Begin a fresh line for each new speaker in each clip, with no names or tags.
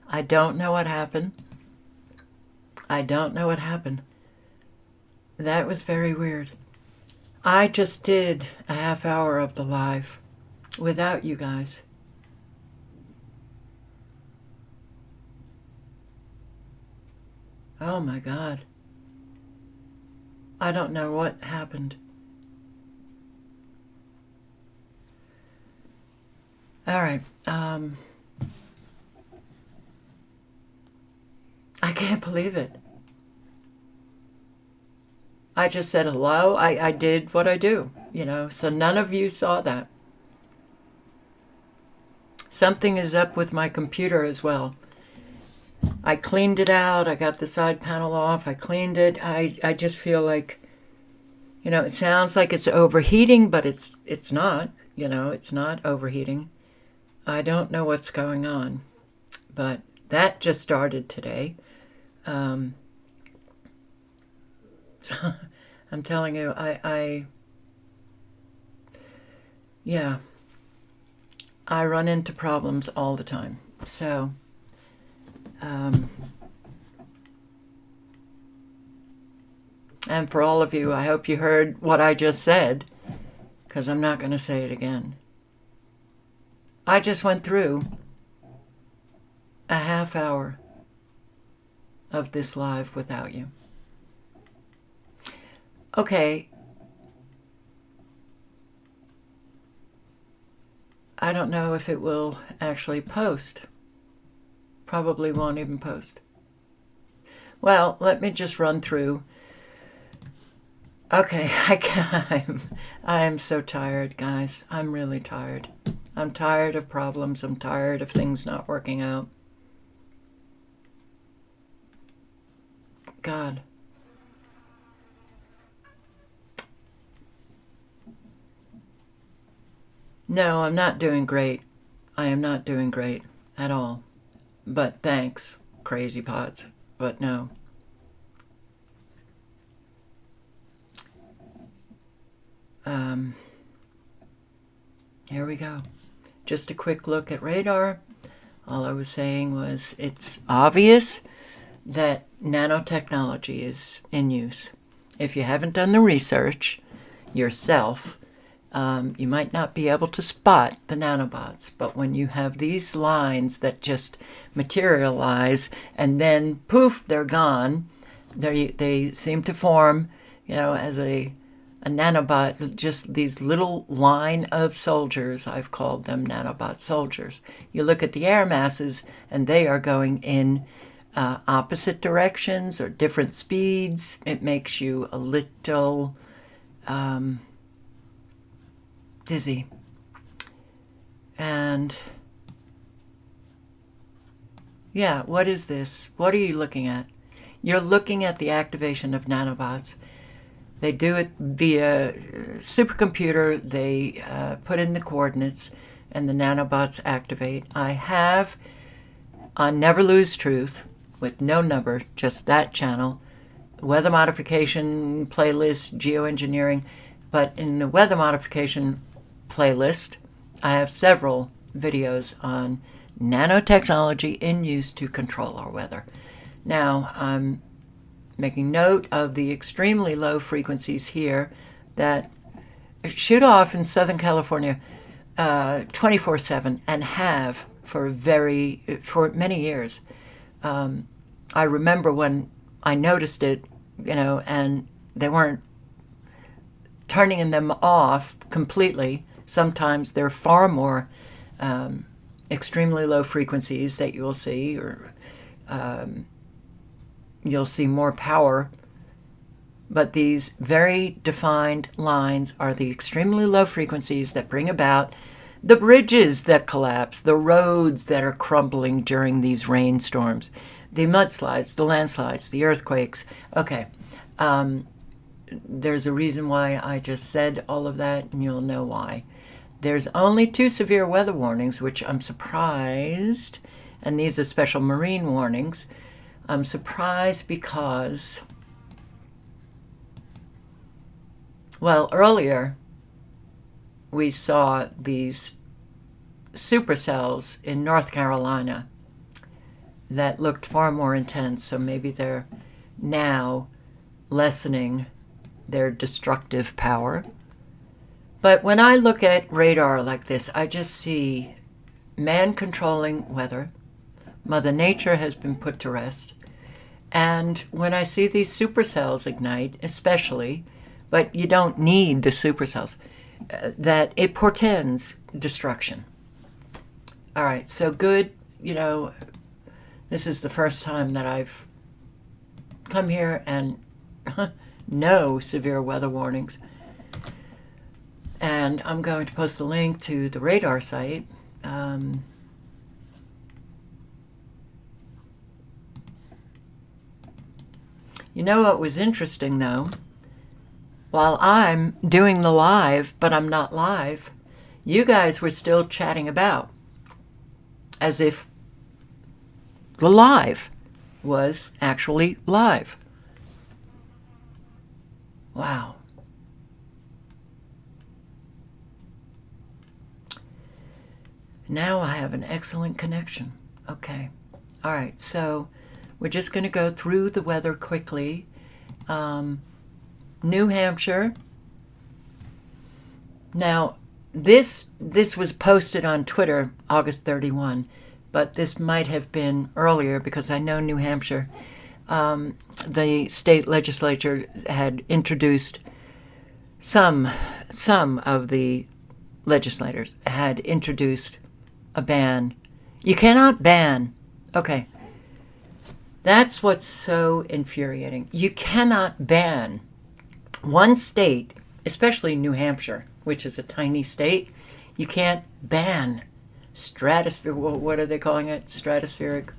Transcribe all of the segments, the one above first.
I don't know what happened. I don't know what happened. That was very weird. I just did a half hour of the live without you guys. Oh my God. I don't know what happened. All right. I can't believe it. I just said hello. I did what I do, so none of you saw that. Something is up with my computer as well. I cleaned it out. I got the side panel off. I cleaned it. I just feel like, it sounds like it's overheating, but it's not. It's not overheating. I don't know what's going on, but that just started today. So I'm telling you, yeah, I run into problems all the time. So, and for all of you, I hope you heard what I just said, because I'm not going to say it again. I just went through a half hour of this live without you. Okay. I don't know if it will actually post. Probably won't even post. Well, let me just run through. Okay, I am so tired, guys. I'm really tired. I'm tired of problems. I'm tired of things not working out. God. No, I'm not doing great. I am not doing great at all. But thanks, crazy pots. But no. Here we go. Just a quick look at radar. All I was saying was it's obvious that nanotechnology is in use. If you haven't done the research yourself, you might not be able to spot the nanobots, but when you have these lines that just materialize and then poof, they're gone, they seem to form, as a nanobot, just these little line of soldiers. I've called them nanobot soldiers. You look at the air masses and they are going in opposite directions or different speeds. It makes you a little dizzy. And yeah, what is this? What are you looking at? You're looking at the activation of nanobots. They do it via supercomputer. They put in the coordinates and the nanobots activate. I have on Never Lose Truth, with no number, just that channel, weather modification playlist, geoengineering. But in the weather modification playlist, I have several videos on nanotechnology in use to control our weather. Now, I'm making note of the extremely low frequencies here that shoot off in Southern California 24/7 and have for many years. I remember when I noticed it, and they weren't turning them off completely. Sometimes they're far more extremely low frequencies that you'll see, or you'll see more power. But these very defined lines are the extremely low frequencies that bring about the bridges that collapse, the roads that are crumbling during these rainstorms, the mudslides, the landslides, the earthquakes. Okay, there's a reason why I just said all of that, and you'll know why. There's only 2 severe weather warnings, which I'm surprised, and these are special marine warnings. I'm surprised because, well, earlier we saw these supercells in North Carolina that looked far more intense, so maybe they're now lessening their destructive power. But when I look at radar like this, I just see man controlling weather. Mother Nature has been put to rest. And when I see these supercells ignite, especially, but you don't need the supercells, that it portends destruction. All right, so good, this is the first time that I've come here and no severe weather warnings. And I'm going to post a link to the radar site. You know what was interesting, though? While I'm doing the live, but I'm not live, you guys were still chatting about, as if the live was actually live. Wow. Now I have an excellent connection. Okay. All right, so we're just going to go through the weather quickly. New Hampshire. Now, this was posted on Twitter August 31, but this might have been earlier because I know New Hampshire, the state legislature had introduced, some of the legislators had introduced a ban. You cannot ban. Okay. That's what's so infuriating. You cannot ban one state, especially New Hampshire, which is a tiny state. You can't ban stratosphere. What are they calling it? Stratospheric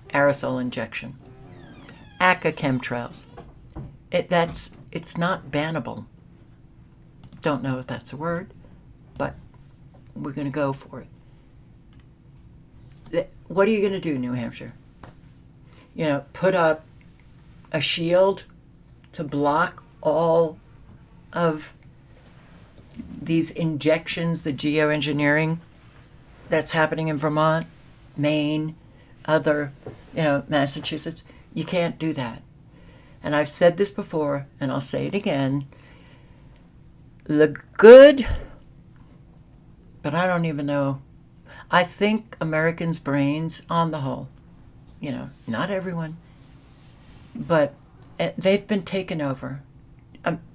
aerosol injection. ACA chemtrails. It's not bannable. Don't know if that's a word, but we're going to go for it. What are you going to do, New Hampshire? Put up a shield to block all of these injections, the geoengineering that's happening in Vermont, Maine, other, Massachusetts. You can't do that. And I've said this before, and I'll say it again. The good, but I don't even know. I think Americans' brains, on the whole, not everyone, but they've been taken over.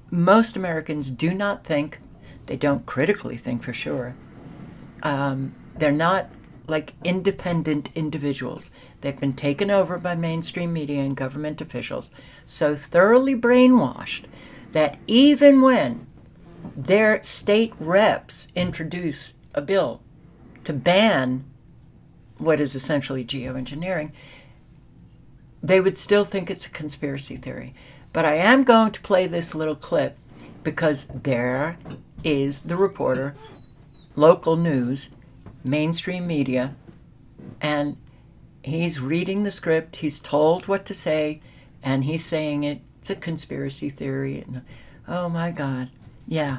Most Americans do not think, they don't critically think for sure. They're not like independent individuals. They've been taken over by mainstream media and government officials, so thoroughly brainwashed that even when their state reps introduce a bill to ban what is essentially geoengineering, they would still think it's a conspiracy theory. But I am going to play this little clip because there is the reporter, local news, mainstream media, and he's reading the script, he's told what to say, and he's saying it's a conspiracy theory. And, oh my God, yeah.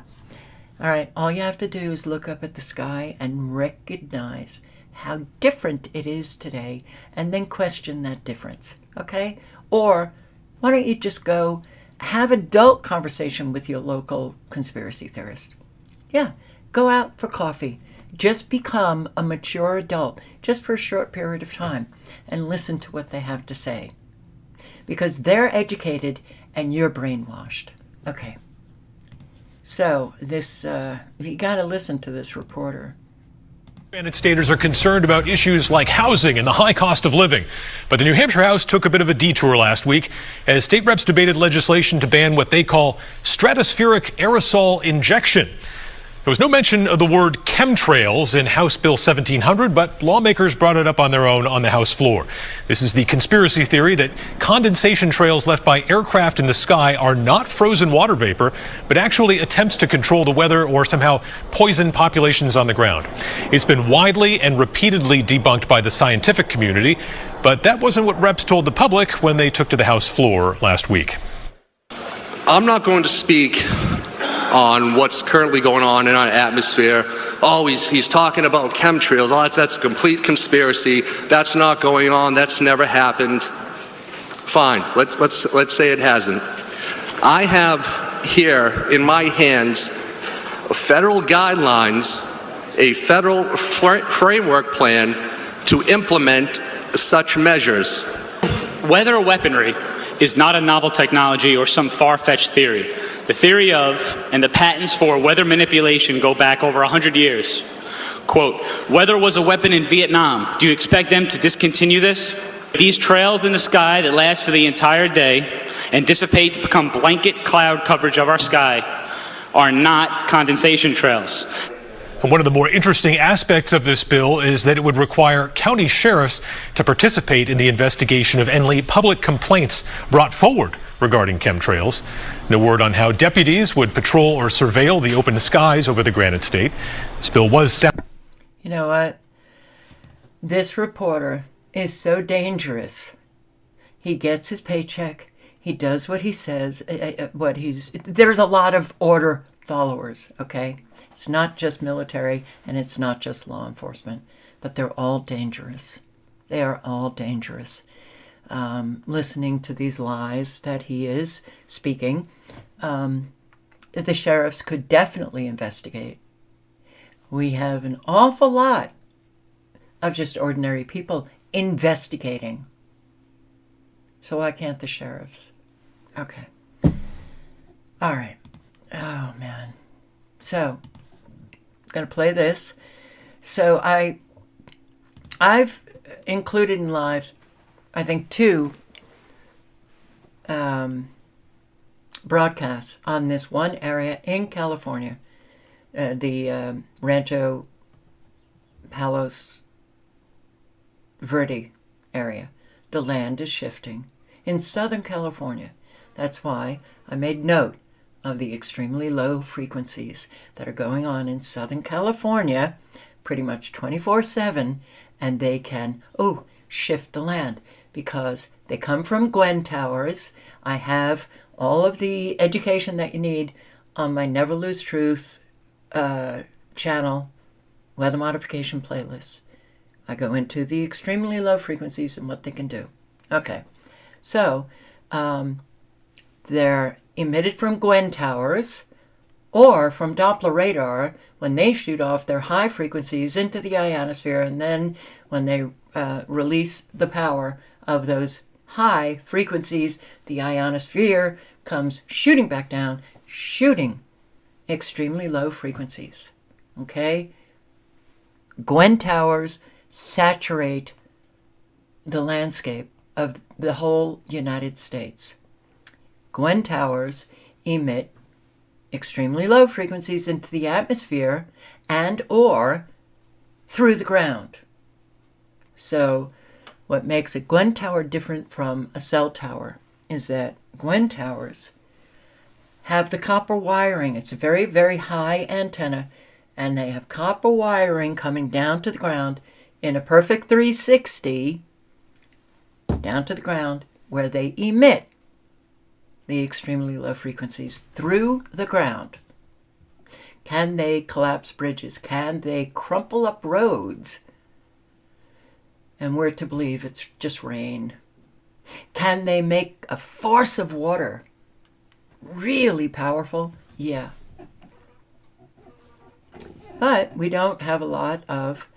All right, all you have to do is look up at the sky and recognize how different it is today, and then question that difference, okay? Or why don't you just go have adult conversation with your local conspiracy theorist? Yeah, go out for coffee. Just become a mature adult, just for a short period of time, and listen to what they have to say. Because they're educated and you're brainwashed. Okay. So this, you got to listen to this reporter.
And staters are concerned about issues like housing and the high cost of living. But the New Hampshire House took a bit of a detour last week as state reps debated legislation to ban what they call stratospheric aerosol injection. There was no mention of the word chemtrails in House Bill 1700, but lawmakers brought it up on their own on the House floor. This is the conspiracy theory that condensation trails left by aircraft in the sky are not frozen water vapor, but actually attempts to control the weather or somehow poison populations on the ground. It's been widely and repeatedly debunked by the scientific community, but that wasn't what reps told the public when they took to the House floor last week.
I'm not going to speak on what's currently going on in our atmosphere oh, he's talking about chemtrails. Oh, that's a complete conspiracy. That's not going on. That's never happened. Fine. Let's say it hasn't. I have here in my hands federal guidelines, a federal framework plan to implement such measures.
Weather weaponry is not a novel technology or some far-fetched theory. The theory of and the patents for weather manipulation go back over 100 years. Quote, weather was a weapon in Vietnam. Do you expect them to discontinue this? These trails in the sky that last for the entire day and dissipate to become blanket cloud coverage of our sky are not condensation trails.
And one of the more interesting aspects of this bill is that it would require county sheriffs to participate in the investigation of any public complaints brought forward regarding chemtrails. No word on how deputies would patrol or surveil the open skies over the Granite State. This bill was...
You know what? This reporter is so dangerous. He gets his paycheck. He does what he says. There's a lot of order followers, okay? It's not just military and it's not just law enforcement, but they're all dangerous. They are all dangerous. Listening to these lies that he is speaking, the sheriffs could definitely investigate. We have an awful lot of just ordinary people investigating. So why can't the sheriffs? Okay. All right. Oh, man. So, I'm going to play this. So I've included in lives, I think, 2 broadcasts on this one area in California, the Rancho Palos Verde area. The land is shifting in Southern California. That's why I made note of the extremely low frequencies that are going on in Southern California pretty much 24/7, and they can, shift the land because they come from Gwen Towers. I have all of the education that you need on my Never Lose Truth channel, weather modification playlist. I go into the extremely low frequencies and what they can do. Okay, so they're emitted from Gwen Towers or from Doppler radar when they shoot off their high frequencies into the ionosphere, and then when they release the power of those high frequencies, the ionosphere comes shooting back down, shooting extremely low frequencies. Okay? Gwen Towers saturate the landscape of the whole United States. Gwen Towers emit extremely low frequencies into the atmosphere and or through the ground. So what makes a Gwen Tower different from a cell tower is that Gwen Towers have the copper wiring. It's a very, very high antenna, and they have copper wiring coming down to the ground in a perfect 360 down to the ground where they emit the extremely low frequencies through the ground. Can they collapse bridges? Can they crumple up roads? And we're to believe it's just rain. Can they make a force of water really powerful? Yeah. But we don't have a lot of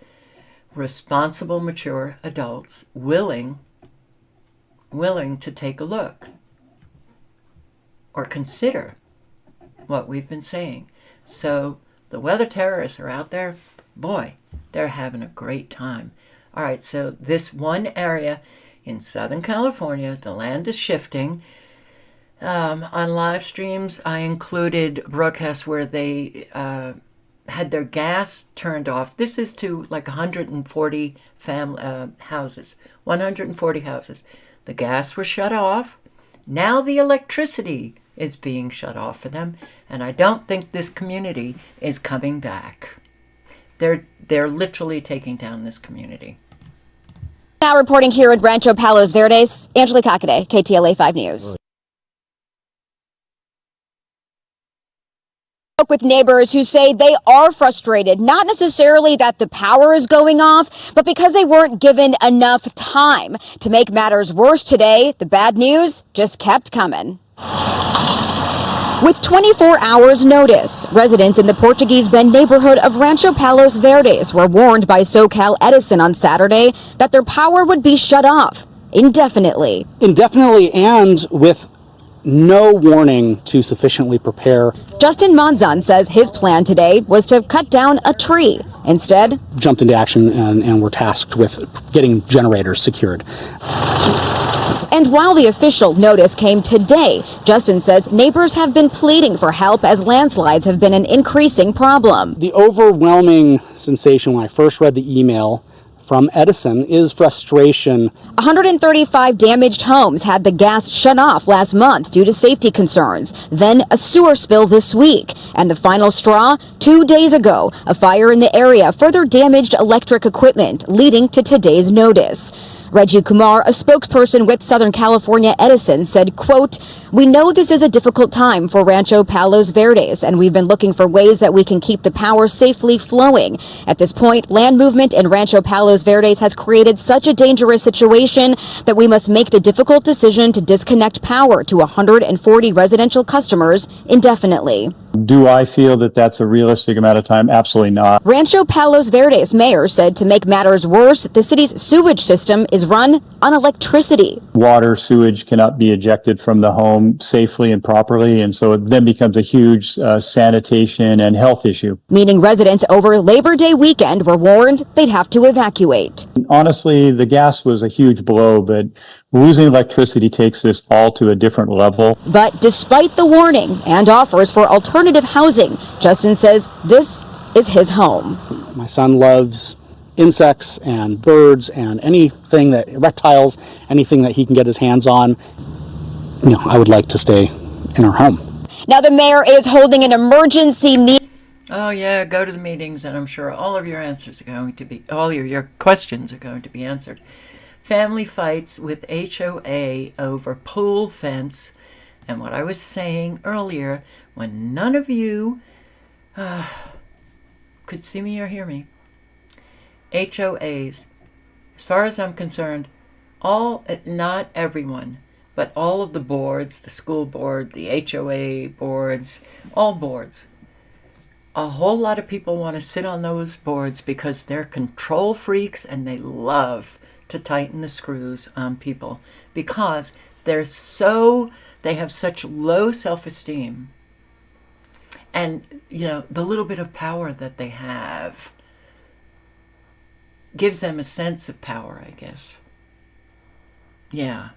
responsible, mature adults willing to take a look or consider what we've been saying. So the weather terrorists are out there. Boy, they're having a great time. All right, so this one area in Southern California, the land is shifting. On live streams, I included broadcasts where they had their gas turned off. This is to like 140 houses, 140 houses. The gas was shut off. Now the electricity is being shut off for them, and I don't think this community is coming back. They're literally taking down this community.
Now reporting here in Rancho Palos Verdes, Angela Kakade, KTLA 5 News. Spoke with neighbors who say they are frustrated, not necessarily that the power is going off, but because they weren't given enough time. To make matters worse today, the bad news just kept coming. With 24 hours notice, residents in the Portuguese Bend neighborhood of Rancho Palos Verdes were warned by SoCal Edison on Saturday that their power would be shut off indefinitely.
Indefinitely, and with no warning to sufficiently prepare.
Justin Monzon says his plan today was to cut down a tree. Instead,
Jumped into action and were tasked with getting generators secured.
and while the official notice came today, Justin says neighbors have been pleading for help as landslides have been an increasing problem.
The overwhelming sensation when I first read the email from Edison is frustration.
135 damaged homes had the gas shut off last month due to safety concerns. Then a sewer spill this week. And the final straw, 2 days ago, a fire in the area further damaged electric equipment, leading to today's notice. Reggie Kumar, a spokesperson with Southern California Edison, said, quote, "We know this is a difficult time for Rancho Palos Verdes, and we've been looking for ways that we can keep the power safely flowing. At this point, land movement in Rancho Palos Verdes has created such a dangerous situation that we must make the difficult decision to disconnect power to 140 residential customers indefinitely."
Do I feel that that's a realistic amount of time? Absolutely not.
Rancho Palos Verdes mayor said to make matters worse, the city's sewage system is run on electricity.
Water, sewage cannot be ejected from the home safely and properly, and so it then becomes a huge sanitation and health issue.
Meaning residents over Labor Day weekend were warned they'd have to evacuate.
Honestly, the gas was a huge blow, but losing electricity takes this all to a different level.
But despite the warning and offers for alternative housing, Justin says this is his home.
My son loves insects and birds and anything that, reptiles, anything that he can get his hands on. You know, I would like to stay in our home.
Now the mayor is holding an emergency meeting.
Oh yeah, go to the meetings, and I'm sure all of your answers are going to be, all your questions are going to be answered. Family fights with HOA over pool fence, and what I was saying earlier, when none of you could see me or hear me. HOAs, as far as I'm concerned, not everyone, but all of the boards, the school board, the HOA boards, all boards. A whole lot of people want to sit on those boards because they're control freaks and they love to tighten the screws on people because they have such low self-esteem. And, you know, the little bit of power that they have gives them a sense of power, I guess. Yeah.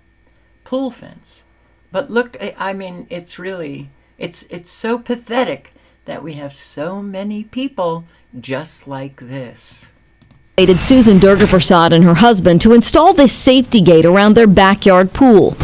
Pool fence. But look, I mean, it's really, it's so pathetic that we have so many people just like this.
Susan Durgaprasad and her husband to install this safety gate around their backyard pool.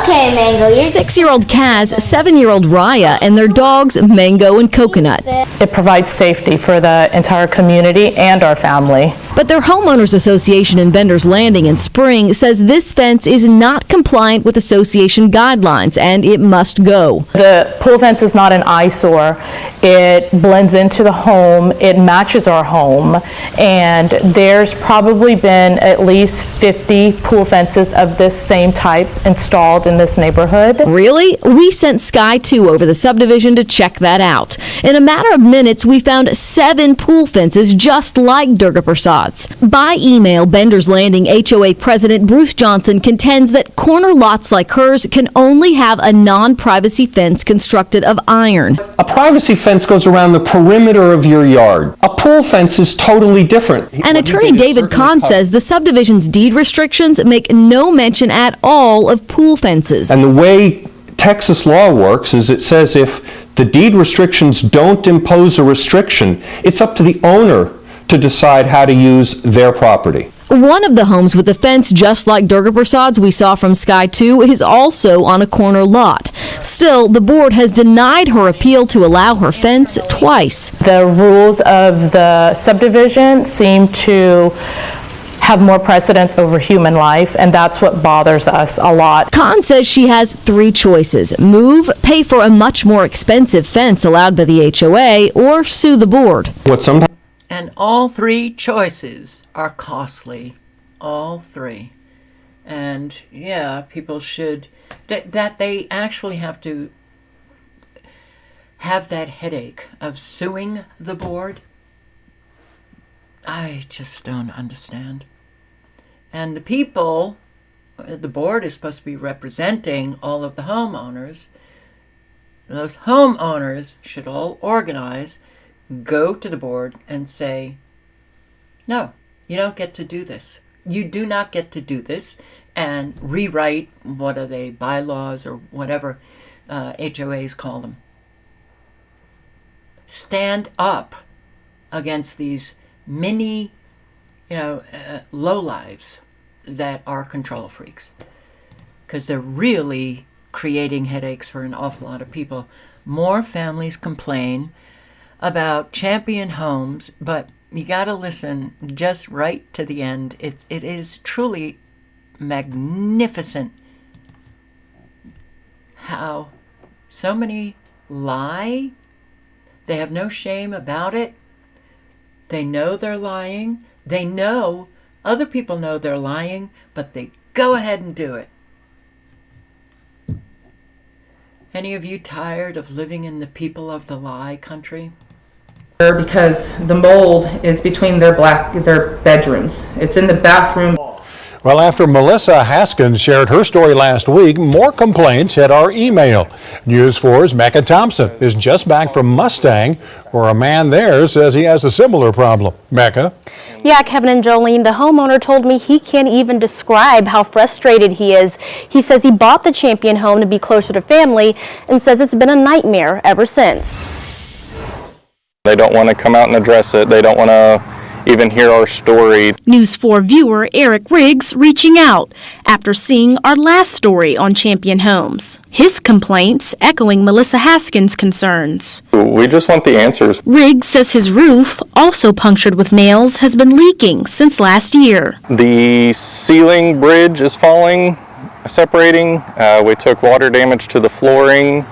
Okay, Mango, you're
6-year-old Kaz, 7-year-old Raya, and their dogs Mango and Coconut.
It provides safety for the entire community and our family.
But their homeowners association in Bender's Landing in Spring says this fence is not compliant with association guidelines and it must go.
The pool fence is not an eyesore. It blends into the home. It matches our home. And there's probably been at least 50 pool fences of this same type installed in this neighborhood.
Really? We sent Sky 2 over the subdivision to check that out. In a matter of minutes, we found 7 pool fences just like Durgaprasad's. By email, Bender's Landing HOA President Bruce Johnson contends that corner lots like hers can only have a non-privacy fence constructed of iron.
A privacy fence goes around the perimeter of your yard. A pool fence is totally different.
And attorney David Kahn says the subdivision's deed restrictions make no mention at all of pool fences.
And the way Texas law works is it says if the deed restrictions don't impose a restriction, it's up to the owner to decide how to use their property.
One of the homes with a fence just like Durgaprasad's we saw from Sky 2 is also on a corner lot. Still, the board has denied her appeal to allow her fence twice.
The rules of the subdivision seem to have more precedence over human life, and that's what bothers us a lot.
Khan says she has 3 choices: move, pay for a much more expensive fence allowed by the HOA, or sue the board.
What sometimes
And all 3 choices are costly. All 3. And yeah, people should, that they actually have to have that headache of suing the board. I just don't understand. And the people, the board is supposed to be representing all of the homeowners. Those homeowners should all organize, go to the board and say, no, you don't get to do this. You do not get to do this, and rewrite, what are they, bylaws or whatever HOAs call them. Stand up against these mini, lowlives that are control freaks, because they're really creating headaches for an awful lot of people. More families complain about Champion Homes, but you got to listen just right to the end. It is truly magnificent how so many lie. They have no shame about it. They know they're lying. They know, other people know they're lying, but they go ahead and do it. Any of you tired of living in the people of the lie country?
Because the mold is between their bedrooms. It's in the bathroom.
Well, after Melissa Haskins shared her story last week, more complaints hit our email. News 4's Mecca Thompson is just back from Mustang, where a man there says he has a similar problem. Mecca?
Yeah, Kevin and Jolene, the homeowner told me he can't even describe how frustrated he is. He says he bought the Champion home to be closer to family and says it's been a nightmare ever since.
They don't want to come out and address it. They don't want to even hear our story.
News 4 viewer Eric Riggs reaching out after seeing our last story on Champion Homes. His complaints echoing Melissa Haskins' concerns.
We just want the answers.
Riggs says his roof, also punctured with nails, has been leaking since last year.
The ceiling bridge is falling, separating. We took water damage to the flooring.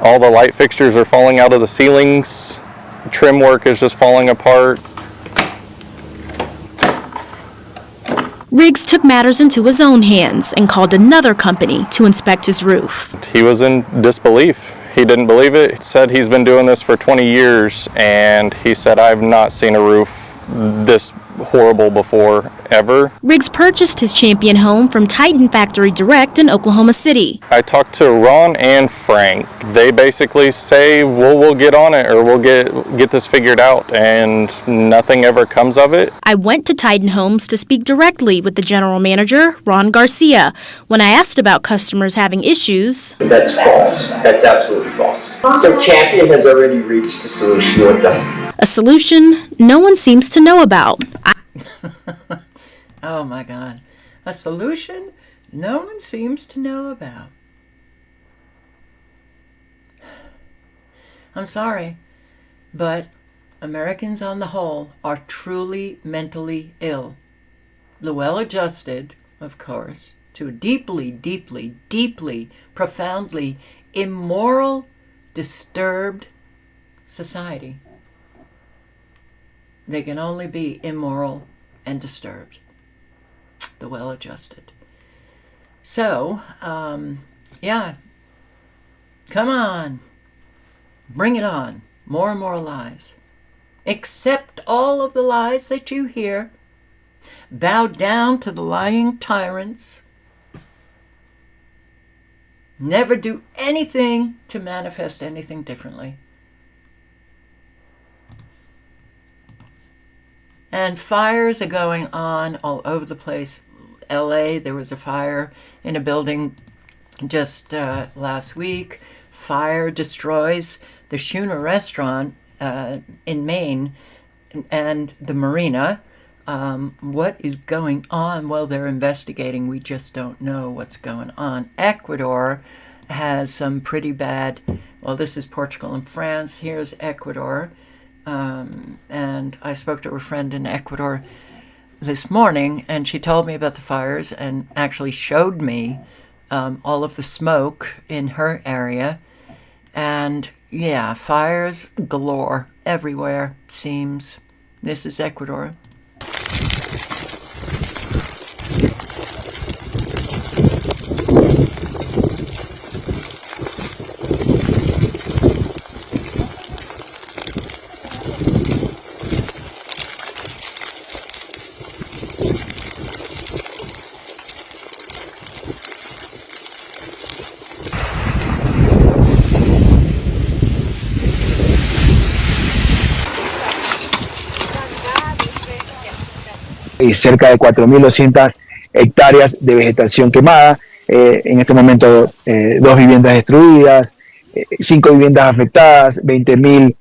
All the light fixtures are falling out of the ceilings. Trim work is just falling apart.
Riggs took matters into his own hands and called another company to inspect his roof.
He was in disbelief. He didn't believe it. He said he's been doing this for 20 years, and he said, I've not seen a roof this horrible before, ever.
Riggs purchased his Champion home from Titan Factory Direct in Oklahoma City.
I talked to Ron and Frank. They basically say, we'll get on it, or we'll get this figured out, and nothing ever comes of it.
I went to Titan Homes to speak directly with the general manager, Ron Garcia. When I asked about customers having issues...
That's false. That's absolutely false. So Champion has already reached a solution with them.
A solution no one seems to know about.
Oh my God. A solution no one seems to know about. I'm sorry, but Americans on the whole are truly mentally ill. The well-adjusted, of course, to a deeply, deeply, deeply, profoundly immoral, disturbed society. They can only be immoral and disturbed. The well-adjusted. So, yeah, come on. Bring it on. More and more lies. Accept all of the lies that you hear. Bow down to the lying tyrants. Never do anything to manifest anything differently. And fires are going on all over the place. LA, there was a fire in a building just last week. Fire destroys the Schooner restaurant in Maine and the marina. What is going on? Well, they're investigating. We just don't know what's going on. Ecuador has some pretty bad, well, this is Portugal and France. Here's Ecuador. And I spoke to a friend in Ecuador this morning, and she told me about the fires and actually showed me all of the smoke in her area. And yeah, fires galore everywhere, it seems. This is Ecuador.
Y cerca de 4.200 hectáreas de vegetación quemada. En este momento, 2 viviendas destruidas, 5 viviendas afectadas, 20.000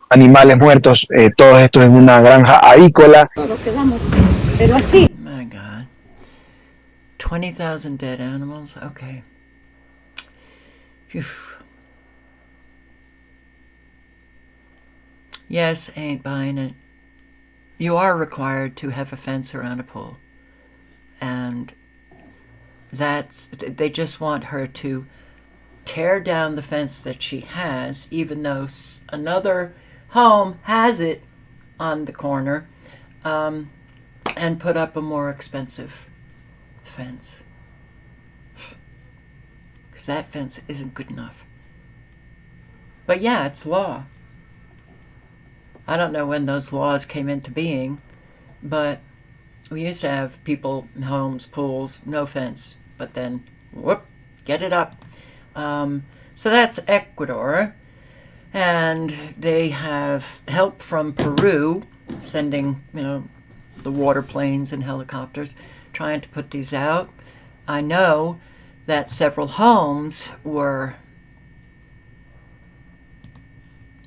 animales muertos, todos estos en una granja avícola.
Todos quedamos, pero así. My God. 20,000 dead animals? Okay. Phew. Yes, ain't buying it. You are required to have a fence around a pool. And they just want her to tear down the fence that she has, even though another home has it on the corner, and put up a more expensive fence. Because that fence isn't good enough. But yeah, it's law. I don't know when those laws came into being, but we used to have people, homes, pools, no fence, but then, whoop, get it up. So that's Ecuador, and they have help from Peru, sending, the water planes and helicopters, trying to put these out. I know that several homes were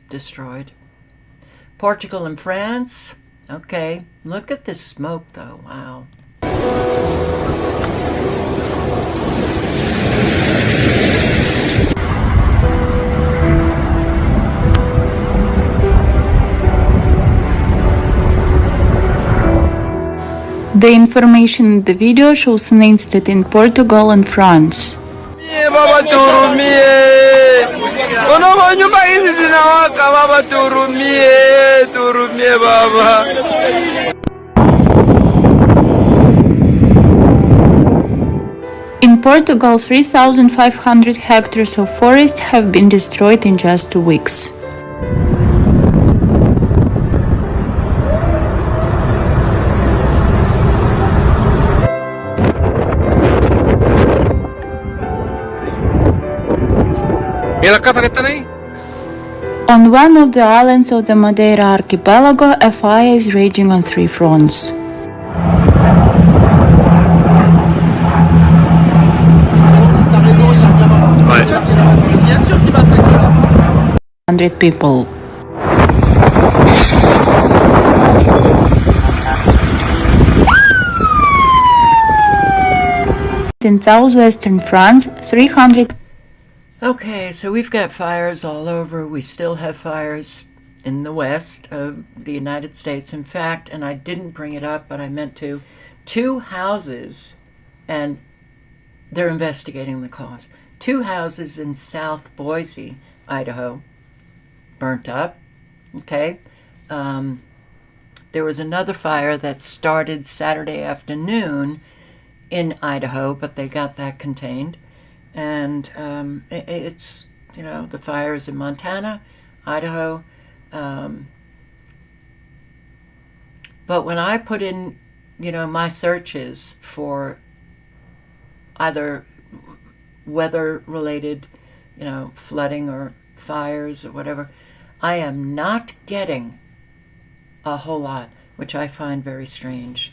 destroyed. Portugal and France. Okay, look at this smoke though, wow.
The information in the video shows an incident in Portugal and France. In Portugal, 3,500 hectares of forest have been destroyed in just 2 weeks. On one of the islands of the Madeira archipelago, a fire is raging on 3 fronts. People. In southwestern France, 300.
Okay, so we've got fires all over. We still have fires in the west of the United States. In fact, and I didn't bring it up, but I meant to, 2 houses, and they're investigating the cause. 2 houses in South Boise, Idaho, burnt up. Okay. There was another fire that started Saturday afternoon in Idaho, but they got that contained. And it's, the fires in Montana, Idaho. But when I put in, my searches for either weather-related, flooding or fires or whatever, I am not getting a whole lot, which I find very strange.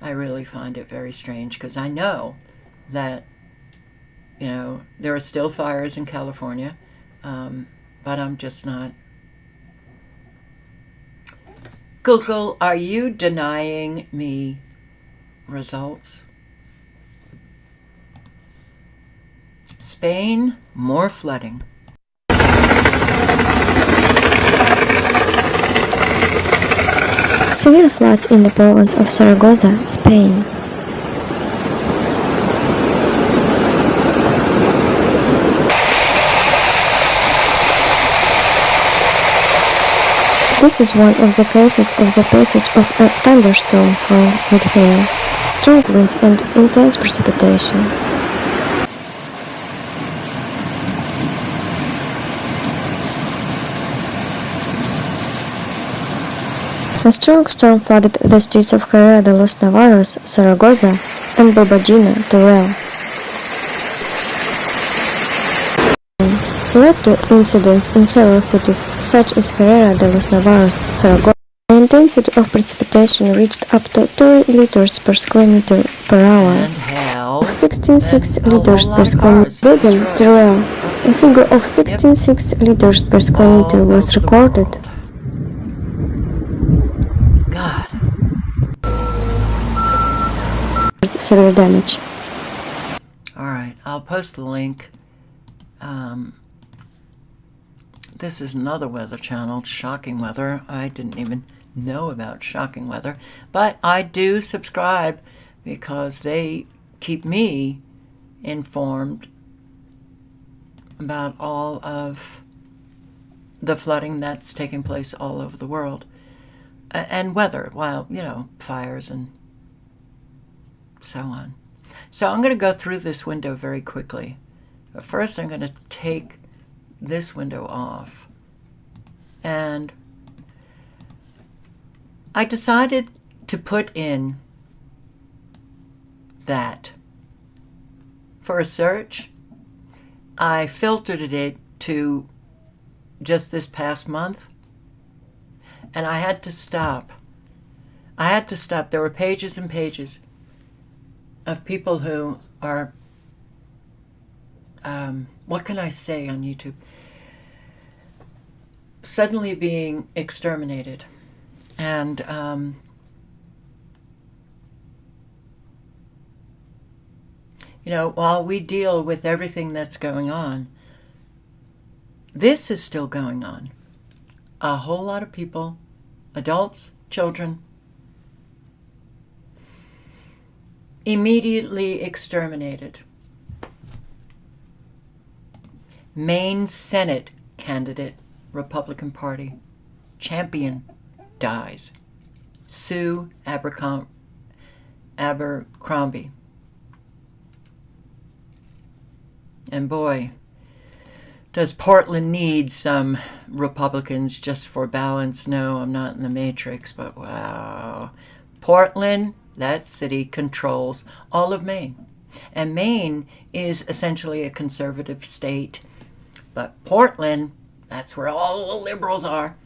I really find it very strange because I know that, there are still fires in California, but I'm just not. Google, are you denying me results? Spain, more flooding.
Severe floods in the province of Zaragoza, Spain. This is one of the cases of the passage of a thunderstorm followed with hail, strong winds and intense precipitation. A strong storm flooded the streets of Jerez de los Navarros, Zaragoza, and Barbagina, Teruel, led to incidents in several cities, such as Jerez de los Navarros, Zaragoza. The intensity of precipitation reached up to 2 liters per square meter per hour, of 16.6 liters per square meter. In Teruel, a figure of 16.6 liters per square meter was recorded. Severe damage.
Alright, I'll post the link. This is another weather channel, Shocking Weather. I didn't even know about Shocking Weather, but I do subscribe because they keep me informed about all of the flooding that's taking place all over the world. And weather, well, you know, fires and so on. So I'm going to go through this window very quickly. But first I'm going to take this window off. And I decided to put in that for a search. I filtered it to just this past month. And I had to stop. There were pages and pages of people who are, what can I say on YouTube? Suddenly being exterminated. And you know, while we deal with everything that's going on, this is still going on. A whole lot of people, adults, children, immediately exterminated. Maine Senate candidate, Republican Party, champion, dies. Sue Abercrombie. And boy, does Portland need some Republicans just for balance? No, I'm not in the Matrix, but wow. Portland, that city controls all of Maine. And Maine is essentially a conservative state. But Portland, that's where all the liberals are.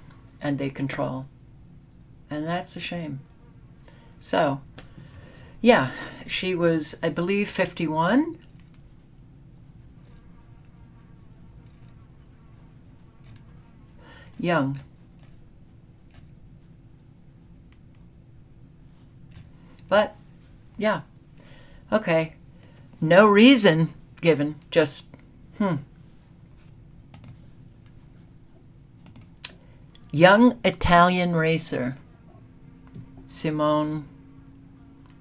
And they control. And that's a shame. So, yeah, she was, I believe, 51. Young. But, yeah. Okay. No reason given. Just, Young Italian racer Simone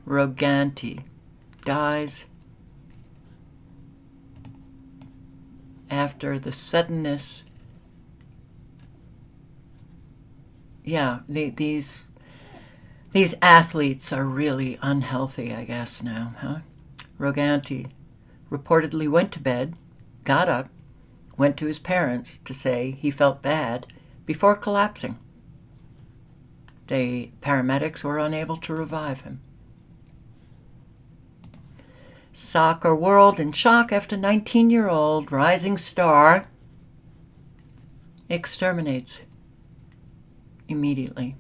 Roganti dies after the suddenness. Yeah, these athletes are really unhealthy, I guess, now, huh? Roganti reportedly went to bed, got up, went to his parents to say he felt bad before collapsing. The paramedics were unable to revive him. Soccer world in shock after 19-year-old rising star exterminates immediately.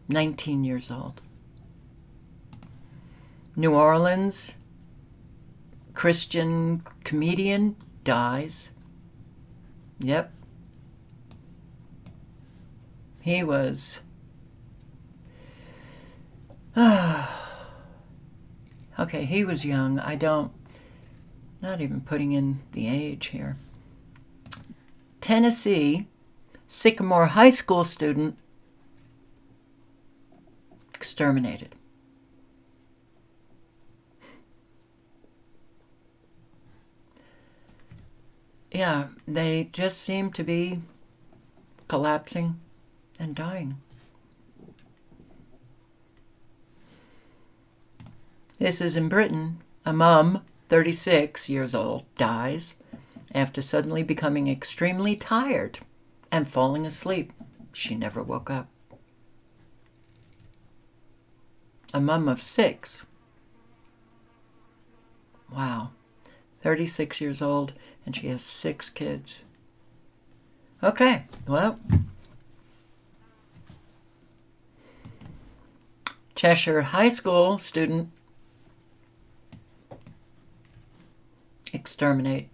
19 years old. New Orleans Christian comedian dies. Yep. He was... okay, he was young. Not even putting in the age here. Tennessee, Sycamore High School student exterminated. Yeah, they just seem to be collapsing and dying. This is in Britain. A mum, 36 years old, dies after suddenly becoming extremely tired and falling asleep. She never woke up. A mum of 6. Wow. 36 years old, and she has 6 kids. Okay, well. Cheshire High School student exterminate.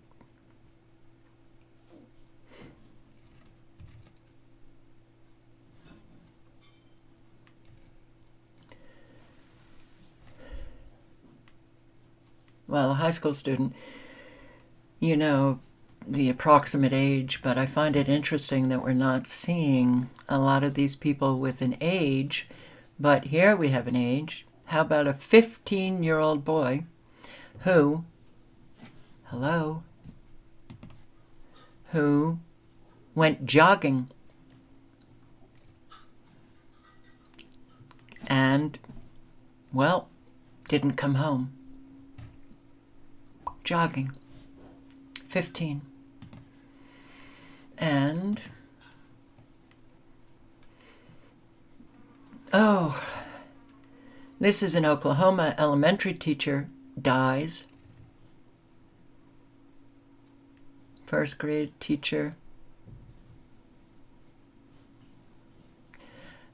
Well, a high school student, you know the approximate age, but I find it interesting that we're not seeing a lot of these people with an age, but here we have an age. How about a 15-year-old boy who, who went jogging and, well, didn't come home. Jogging. 15. And, this is in Oklahoma. Elementary teacher dies. First grade teacher.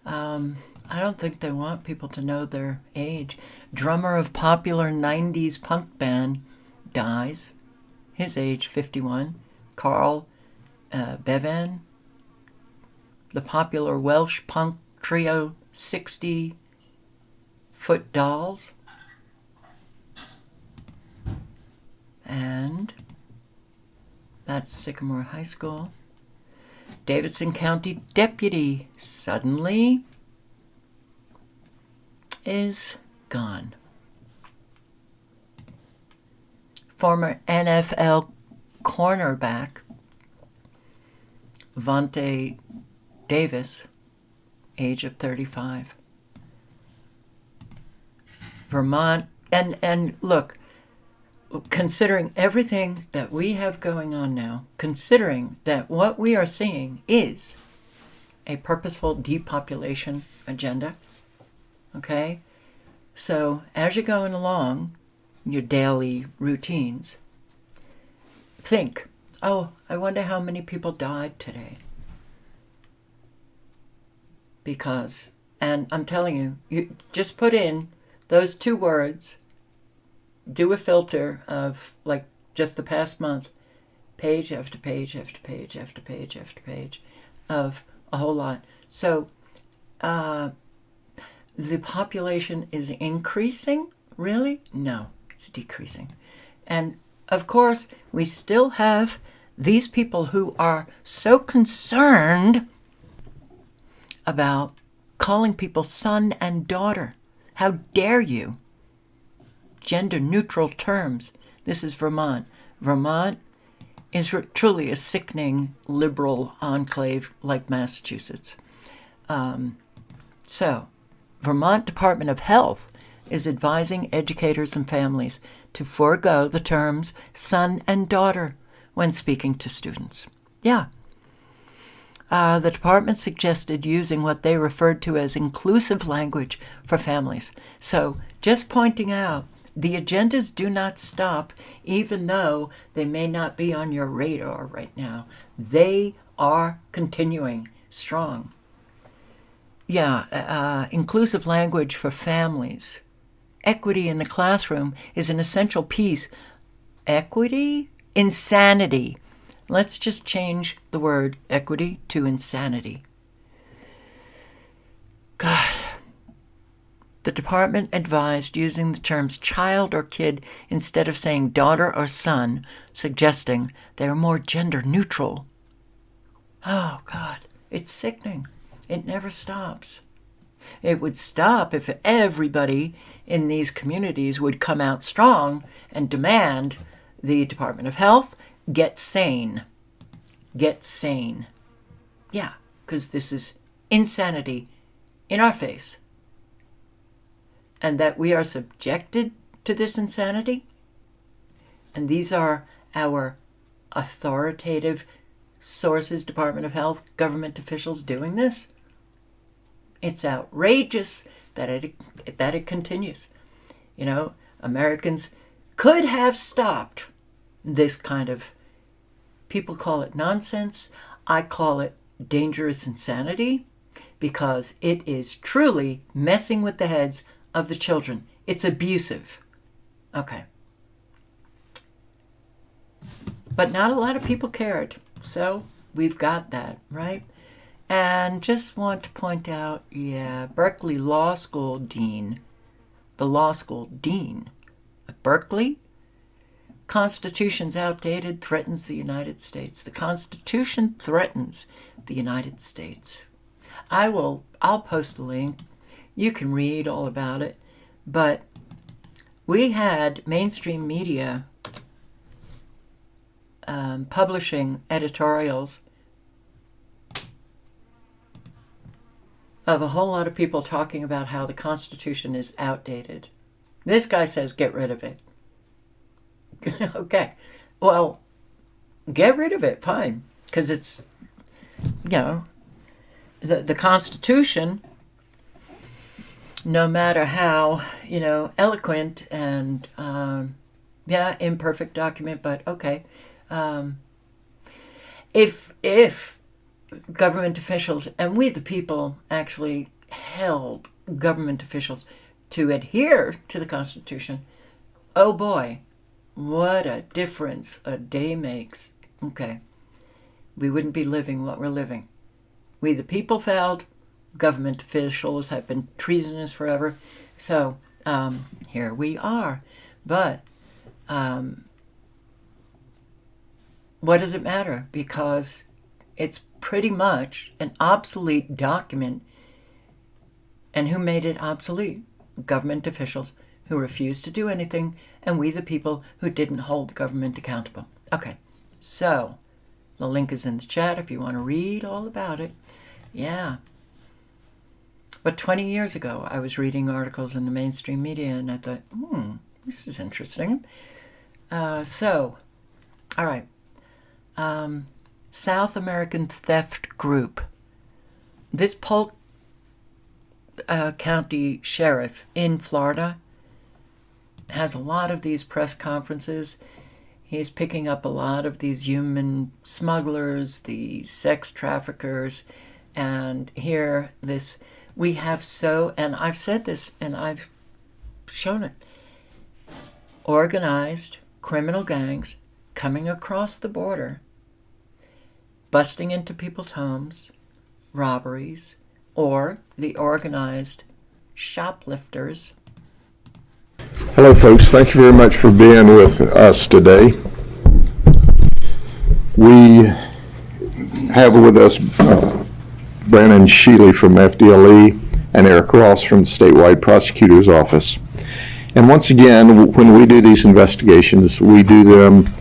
I don't think they want people to know their age. Drummer of popular 90s punk band dies. His age, 51. Carl Bevan. The popular Welsh punk trio 60 Foot Dolls. And that's Sycamore High School. Davidson County deputy suddenly is gone. Former NFL cornerback Vontae Davis, age of 35. Vermont, and look, considering everything that we have going on now, considering that what we are seeing is a purposeful depopulation agenda, okay? So as you're going along your daily routines, think, oh, I wonder how many people died today. Because, and I'm telling you, you just put in those 2 words, do a filter of like just the past month, page after page after page after page after page of a whole lot. So the population is increasing? Really? No, it's decreasing. And of course, we still have these people who are so concerned about calling people son and daughter. How dare you? Gender neutral terms. This is Vermont. Vermont is truly a sickening liberal enclave like Massachusetts. So, Vermont Department of Health is advising educators and families to forego the terms son and daughter when speaking to students. Yeah. The department suggested using what they referred to as inclusive language for families. So, just pointing out, the agendas do not stop, even though they may not be on your radar right now. They are continuing strong. Yeah, inclusive language for families. Equity in the classroom is an essential piece. Equity? Insanity. Let's just change the word equity to insanity. God. The department advised using the terms child or kid instead of saying daughter or son, suggesting they are more gender neutral. Oh, God, it's sickening. It never stops. It would stop if everybody in these communities would come out strong and demand the Department of Health get sane. Get sane. Yeah, because this is insanity in our face. And that we are subjected to this insanity. And these are our authoritative sources, Department of Health, government officials doing this. It's outrageous that it continues. You know, Americans could have stopped this kind of, people call it nonsense. I call it dangerous insanity because it is truly messing with the heads of the children. It's abusive. Okay. But not a lot of people cared. So we've got that, right? And just want to point out, Berkeley Law School dean, the law school dean of Berkeley, Constitution's outdated, threatens the United States. The Constitution threatens the United States. I'll post a link. You can read all about it. But we had mainstream media publishing editorials of a whole lot of people talking about how the Constitution is outdated. This guy says get rid of it. Okay, well, get rid of it, fine, because it's, the Constitution, no matter how, eloquent and, imperfect document, but okay. If government officials, and we the people actually held government officials to adhere to the Constitution, oh boy, what a difference a day makes. Okay. We wouldn't be living what we're living. We the people failed. Government officials have been treasonous forever. So, here we are. But, what does it matter? Because it's pretty much an obsolete document. And who made it obsolete? Government officials who refused to do anything, and we the people who didn't hold the government accountable. Okay, so the link is in the chat if you want to read all about it. Yeah. But 20 years ago, I was reading articles in the mainstream media, and I thought, this is interesting. All right. South American Theft Group. This Polk County Sheriff in Florida has a lot of these press conferences. He's picking up a lot of these human smugglers, the sex traffickers, and here we have and I've said this and I've shown it, organized criminal gangs coming across the border, busting into people's homes, robberies, or the organized shoplifters.
Hello folks, thank you very much for being with us today. We have with us Brandon Shealy from FDLE and Eric Ross from the Statewide Prosecutor's Office. And once again, when we do these investigations, we do them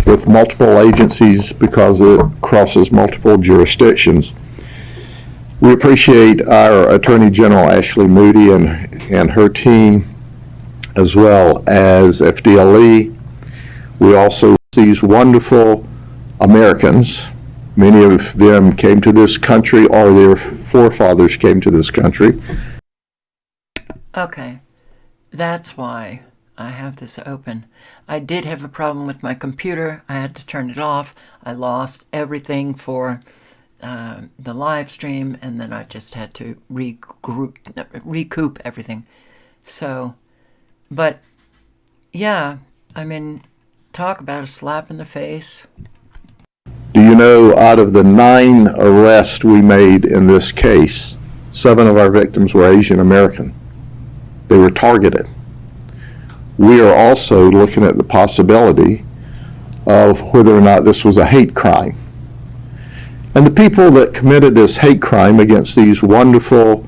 with multiple agencies because it crosses multiple jurisdictions. We appreciate our Attorney General Ashley Moody and her team, as well as FDLE. We also see these wonderful Americans. Many of them came to this country or their forefathers came to this country.
Okay, that's why I have this open. I did have a problem with my computer. I had to turn it off. I lost everything for the live stream, and then I just had to recoup everything. So, but yeah, I mean, talk about a slap in the face.
Do you know, out of the 9 arrests we made in this case, 7 of our victims were Asian American. They were targeted. We are also looking at the possibility of whether or not this was a hate crime. And the people that committed this hate crime against these wonderful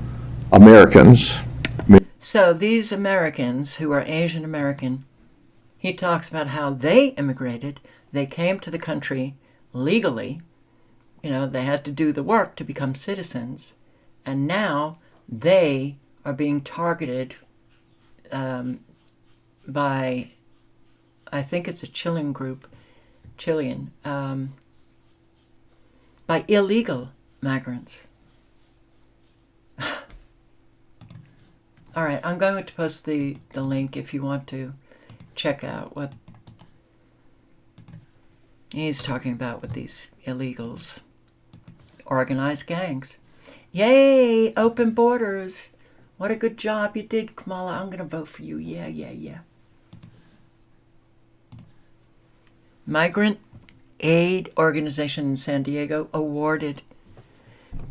Americans.
So these Americans who are Asian American, he talks about how they immigrated. They came to the country legally. You know, they had to do the work to become citizens. And now they are being targeted by, I think it's a Chilean group, by illegal migrants. All right, I'm going to post the link if you want to check out what he's talking about with these illegals. Organized gangs. Yay, open borders. What a good job you did, Kamala. I'm going to vote for you. Yeah. Migrant Aid Organization in San Diego awarded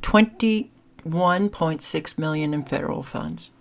$21.6 million in federal funds.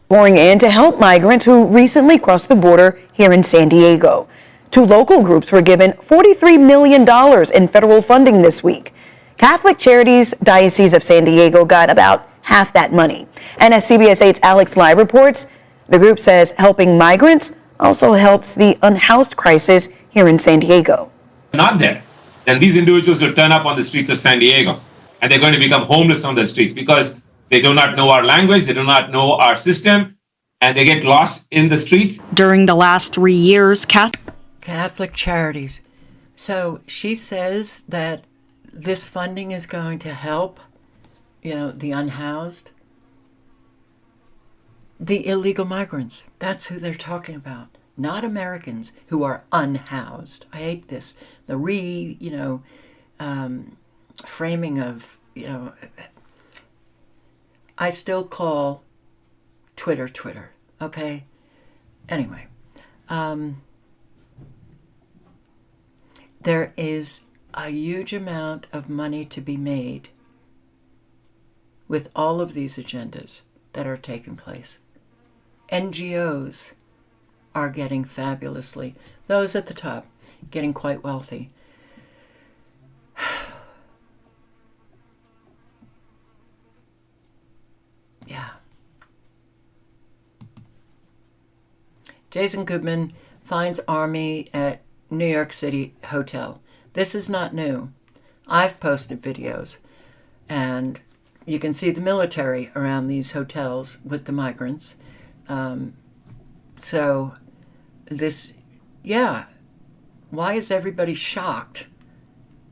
Pouring in to help migrants who recently crossed the border here in San Diego. 2 local groups were given $43 million in federal funding this week. Catholic Charities Diocese of San Diego got about half that money. And as CBS 8's Alex Lai reports, the group says helping migrants also helps the unhoused crisis here in San Diego.
Not there, then these individuals will turn up on the streets of San Diego, and they're going to become homeless on the streets because they do not know our language, they do not know our system, and they get lost in the streets.
During the last 3 years,
Catholic Charities. So she says that this funding is going to help, the unhoused, the illegal migrants. That's who they're talking about. Not Americans who are unhoused. I hate this. The framing of, I still call Twitter, okay? Anyway, there is a huge amount of money to be made with all of these agendas that are taking place. NGOs are getting fabulously, those at the top getting quite wealthy. Yeah. Jason Goodman finds Army at New York City hotel. This is not new. I've posted videos, and you can see the military around these hotels with the migrants. So this, why is everybody shocked,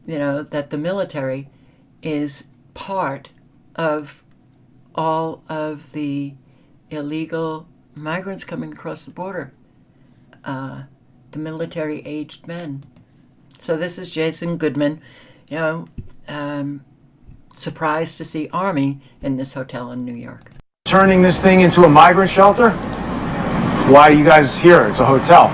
that the military is part of all of the illegal migrants coming across the border, the military-aged men. So this is Jason Goodman, surprised to see Army in this hotel in New York.
Turning this thing into a migrant shelter? Why are you guys here? It's a hotel.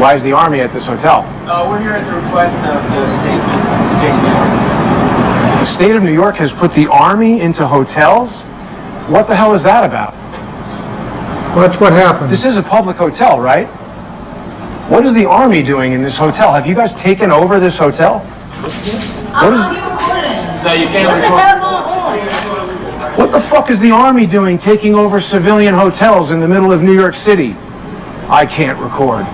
Why is the Army at this hotel?
We're here at the request of the state of New York.
The state of New York has put the Army into hotels? What the hell is that about?
Well, that's what happened.
This is a public hotel, right? What is the Army doing in this hotel? Have you guys taken over this hotel? What is?
So you can't record.
What the fuck is the Army doing taking over civilian hotels in the middle of New York City? I can't record.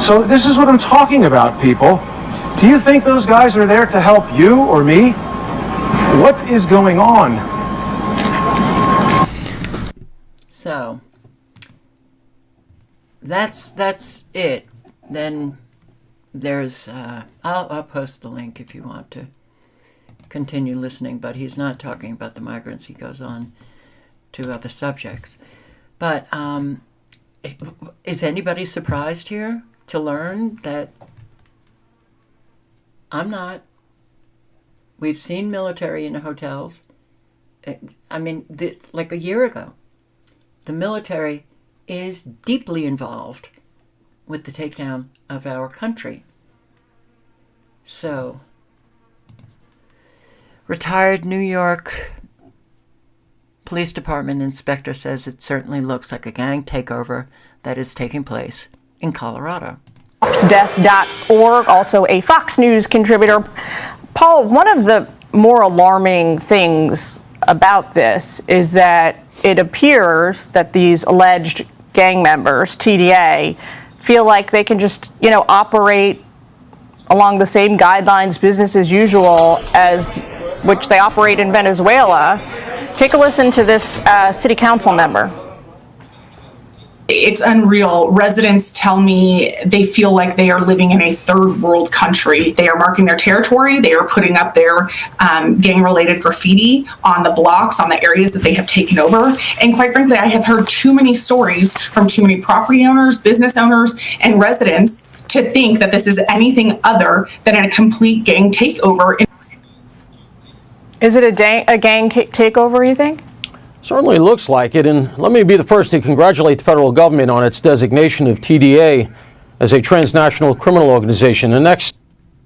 So this is what I'm talking about, people. Do you think those guys are there to help you or me? What is going on?
So that's it. Then there's I'll post the link if you want to continue listening, but he's not talking about the migrants. He goes on to other subjects. But is anybody surprised here to learn that I'm not? We've seen military in hotels. I mean, like a year ago, the military is deeply involved with the takedown of our country. So, retired New York Police Department inspector says it certainly looks like a gang takeover that is taking place in Colorado.
Desk.org, also a Fox News contributor. Paul, one of the
more alarming things about this is that it appears that these alleged gang members, TDA, feel like they can just, operate along the same guidelines, business as usual, as which they operate in Venezuela. Take a listen to this city council member.
It's unreal. Residents tell me they feel like they are living in a third world country. They are marking their territory. They are putting up their gang-related graffiti on the blocks, on the areas that they have taken over. And quite frankly, I have heard too many stories from too many property owners, business owners, and residents to think that this is anything other than a complete gang takeover.
Is it a gang takeover, you think?
Certainly looks like it, and let me be the first to congratulate the federal government on its designation of TDA as a transnational criminal organization. The next...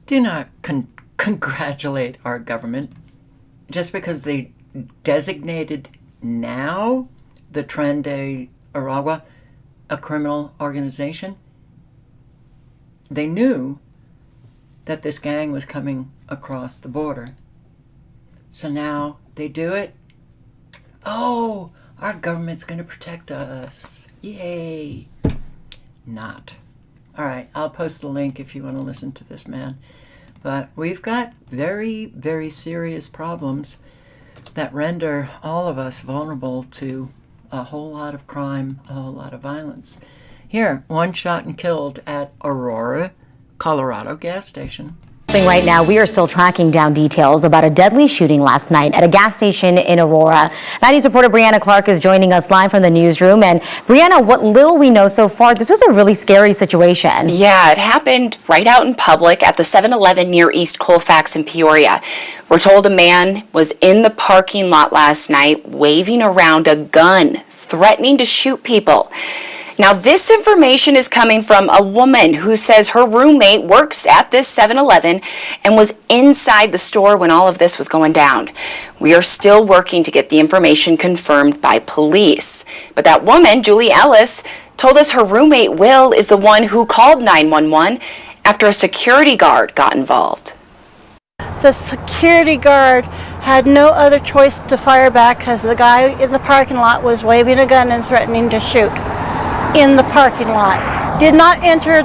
Do not congratulate our government just because they designated now the Tren de Aragua a criminal organization. They knew that this gang was coming across the border. So now they do it. Oh, our government's going to protect us. Yay. Not. All right, I'll post the link if you want to listen to this man. But we've got very, very serious problems that render all of us vulnerable to a whole lot of crime, a whole lot of violence. Here, one shot and killed at Aurora, Colorado gas station.
Right now, we are still tracking down details about a deadly shooting last night at a gas station in Aurora. 9 News reporter Brianna Clark is joining us live from the newsroom. And Brianna, what little we know so far, this was a really scary situation.
Yeah, it happened right out in public at the 7-Eleven near East Colfax in Peoria. We're told a man was in the parking lot last night waving around a gun, threatening to shoot people. Now, this information is coming from a woman who says her roommate works at this 7-Eleven and was inside the store when all of this was going down. We are still working to get the information confirmed by police. But that woman, Julie Ellis, told us her roommate, Will, is the one who called 911 after a security guard got involved.
The security guard had no other choice to fire back because the guy in the parking lot was waving a gun and threatening to shoot. In the parking lot. Did not enter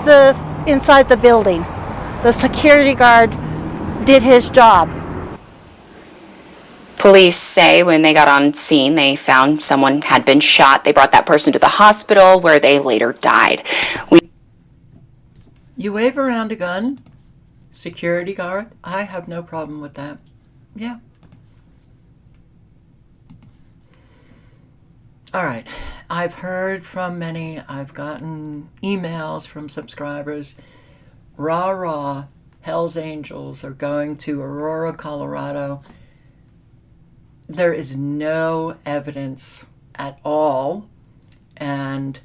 inside the building. The security guard did his job.
Police say when they got on scene, they found someone had been shot. They brought that person to the hospital where they later died.
You wave around a gun, security guard, I have no problem with that. Yeah. All right, I've heard from many, I've gotten emails from subscribers. Rah, Hell's Angels are going to Aurora, Colorado. There is no evidence at all. And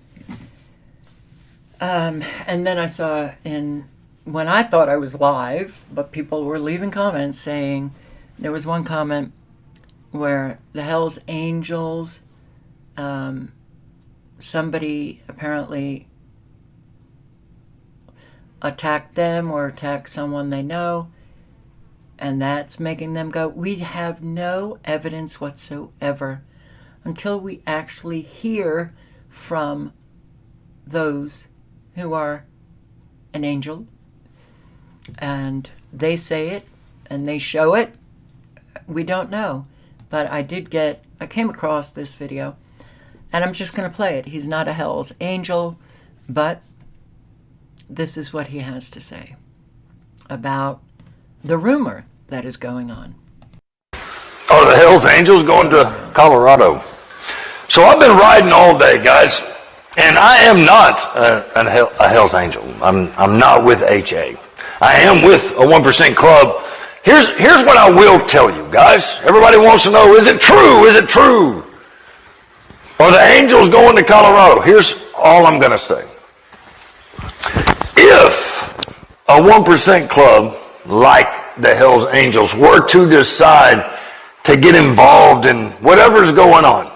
then I saw when I thought I was live, but people were leaving comments saying, there was one comment where the Hell's Angels, somebody apparently attacked them or attacked someone they know, and that's making them go, we have no evidence whatsoever until we actually hear from those who are an angel, and they say it and they show it. We don't know. But I came across this video, and I'm just going to play it. He's not a Hell's Angel, but this is what he has to say about the rumor that is going on.
Oh, the Hell's Angels going to Colorado. So I've been riding all day, guys, and I am not a Hell's Angel. I'm not with HA. I am with a 1% Club. Here's what I will tell you, guys. Everybody wants to know, is it true? Is it true? Are the Angels going to Colorado? Here's all I'm going to say. If a 1% Club like the Hells Angels were to decide to get involved in whatever's going on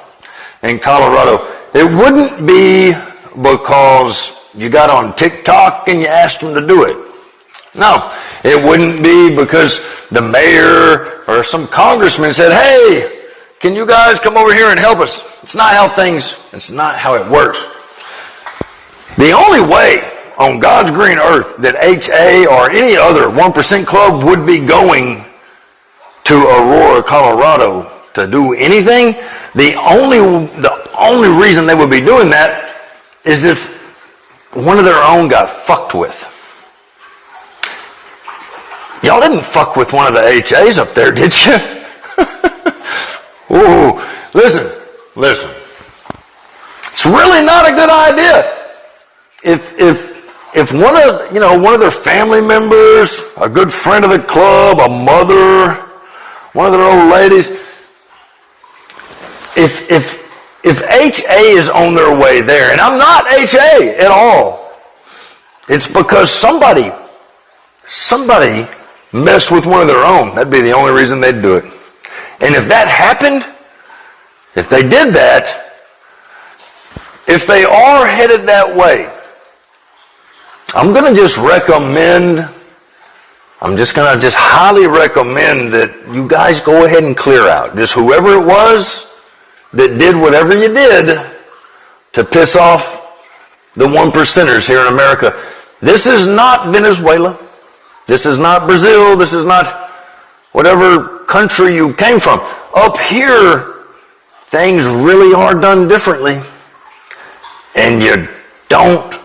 in Colorado, it wouldn't be because you got on TikTok and you asked them to do it. No, It wouldn't be because the mayor or some congressman said, hey, can you guys come over here and help us? It's not how it works. The only way on God's green earth that HA or any other 1% club would be going to Aurora, Colorado to do anything, the only reason they would be doing that is if one of their own got fucked with. Y'all didn't fuck with one of the HAs up there, did you? Ooh, listen. It's really not a good idea. If one of their family members, a good friend of the club, a mother, one of their old ladies, if HA is on their way there, and I'm not HA at all, it's because somebody messed with one of their own. That'd be the only reason they'd do it. And if that happened, if they did that, if they are headed that way, I'm going to just highly recommend that you guys go ahead and clear out. Just whoever it was that did whatever you did to piss off the 1%ers here in America. This is not Venezuela. This is not Brazil. This is not whatever country you came from. Up here, things really are done differently. And you don't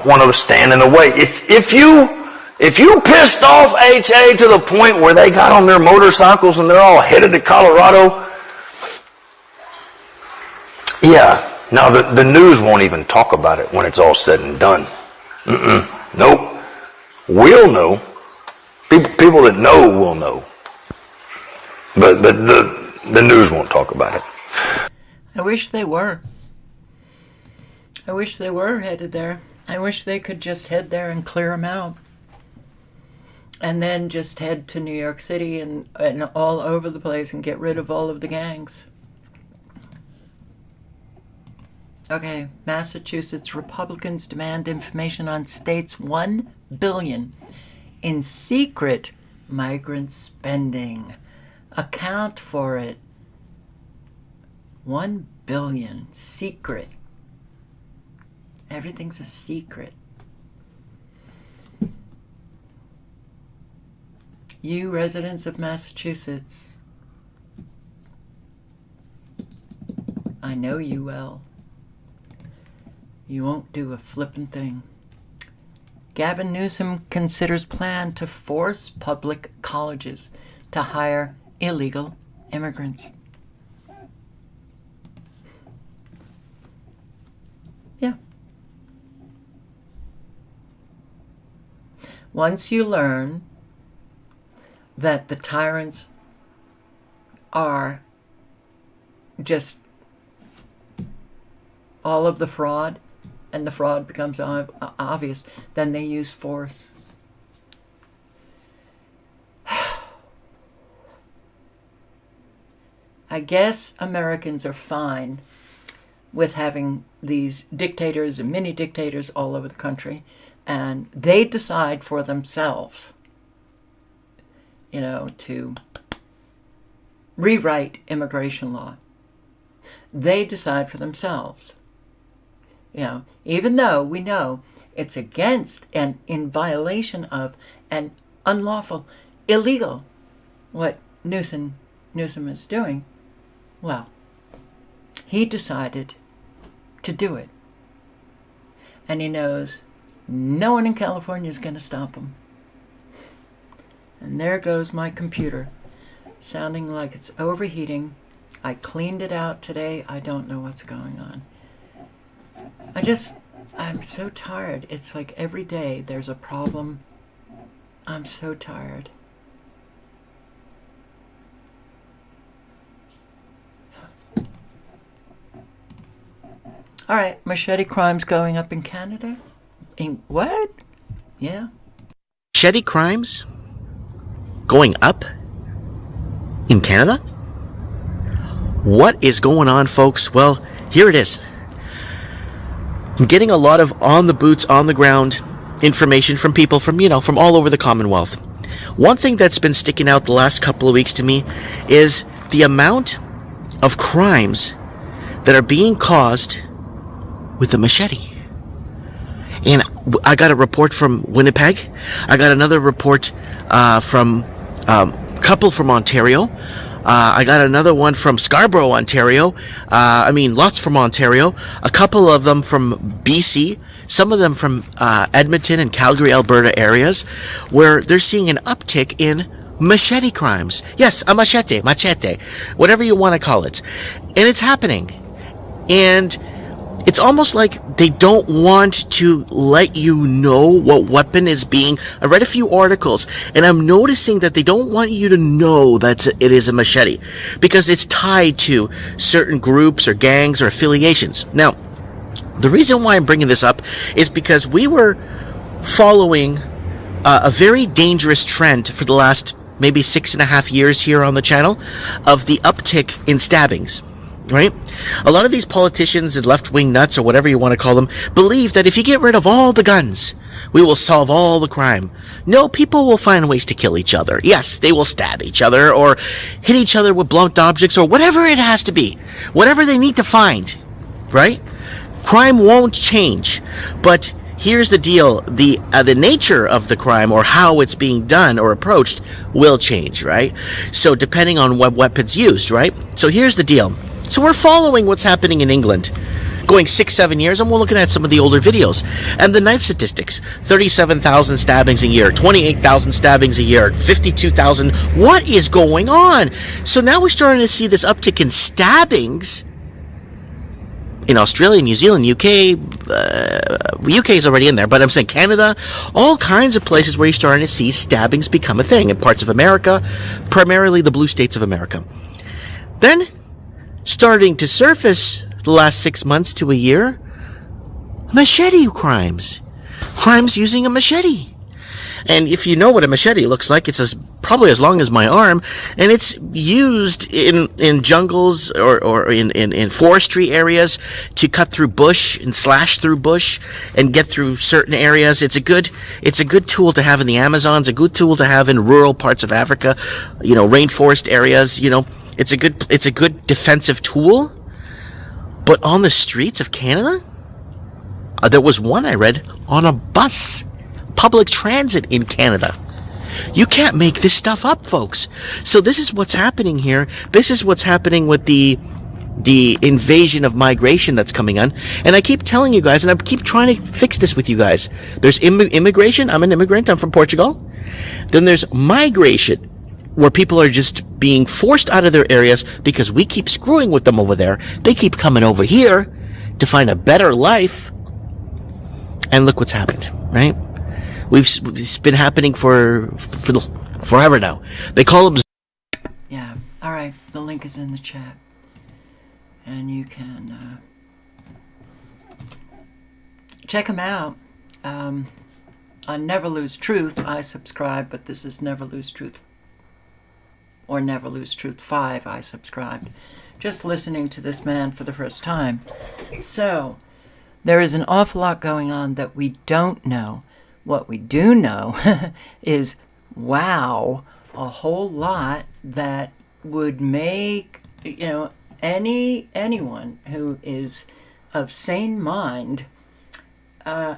want to stand in the way. If you pissed off HA to the point where they got on their motorcycles and they're all headed to Colorado, yeah, now the news won't even talk about it when it's all said and done. Nope. We'll know. People that know will know. But the news won't talk about it.
I wish they were. I wish they were headed there. I wish they could just head there and clear them out. And then just head to New York City and all over the place and get rid of all of the gangs. Okay, Massachusetts Republicans demand information on state's $1 billion in secret migrant spending. Account for it. $1 billion secret. Everything's a secret. You residents of Massachusetts, I know you well. You won't do a flippin' thing. Gavin Newsom considers plan to force public colleges to hire illegal immigrants. Yeah. Once you learn that the tyrants are just all of the fraud, and the fraud becomes obvious, then they use force. I guess Americans are fine with having these dictators and mini dictators all over the country, and they decide for themselves, to rewrite immigration law. They decide for themselves. Even though we know it's against and in violation of an unlawful, illegal, what Newsom is doing, well, he decided to do it. And he knows no one in California is going to stop him. And there goes my computer, sounding like it's overheating. I cleaned it out today. I don't know what's going on. I'm so tired. It's like every day there's a problem. I'm so tired. All right, machete crimes going up in Canada? In what? Yeah.
Machete crimes going up in Canada? What is going on, folks? Well, here it is. I'm getting a lot of on the boots, on the ground information from people from, from all over the Commonwealth. One thing that's been sticking out the last couple of weeks to me is the amount of crimes that are being caused with a machete. And I got a report from Winnipeg. I got another report from a couple from Ontario. I got another one from Scarborough, Ontario. Lots from Ontario. A couple of them from BC. Some of them from Edmonton and Calgary, Alberta areas, where they're seeing an uptick in machete crimes. Yes, a machete, whatever you want to call it. And it's happening. And it's almost like they don't want to let you know what weapon is being... I read a few articles, and I'm noticing that they don't want you to know that it is a machete, because it's tied to certain groups or gangs or affiliations. Now, the reason why I'm bringing this up is because we were following a very dangerous trend for the last maybe 6.5 years here on the channel of the uptick in stabbings. Right? A lot of these politicians and left-wing nuts, or whatever you want to call them, believe that if you get rid of all the guns, we will solve all the crime. No, people will find ways to kill each other. Yes, they will stab each other or hit each other with blunt objects or whatever it has to be. Whatever they need to find. Right? Crime won't change. But here's the deal. The nature of the crime, or how it's being done or approached, will change, right? So depending on what weapons used, right? So here's the deal. So we're following what's happening in England, going 6-7 years, and we're looking at some of the older videos. And the knife statistics, 37,000 stabbings a year, 28,000 stabbings a year, 52,000. What is going on? So now we're starting to see this uptick in stabbings in Australia, New Zealand, UK. UK is already in there, but I'm saying Canada, all kinds of places where you're starting to see stabbings become a thing in parts of America, primarily the blue states of America. Then, starting to surface the last 6 months to a year, machete crimes. Crimes using a machete. And if you know what a machete looks like, it's probably as long as my arm, and it's used in jungles or in forestry areas to cut through bush and slash through bush and get through certain areas. It's a good tool to have in the Amazons, a good tool to have in rural parts of Africa, rainforest areas, It's a good defensive tool. But on the streets of Canada, there was one I read on a bus, public transit in Canada. You can't make this stuff up, folks. So this is what's happening here. This is what's happening with the invasion of migration that's coming on. And I keep telling you guys, and I keep trying to fix this with you guys. There's immigration. I'm an immigrant. I'm from Portugal. Then there's migration, where people are just being forced out of their areas because we keep screwing with them over there. They keep coming over here to find a better life. And look what's happened, right? It's been happening for forever now. They call them...
Yeah, all right. The link is in the chat. And you can check them out. On Never Lose Truth, I subscribe, but this is Never Lose Truth, or Never Lose Truth 5, I subscribed, just listening to this man for the first time. So, there is an awful lot going on that we don't know. What we do know is, wow, a whole lot that would make, anyone who is of sane mind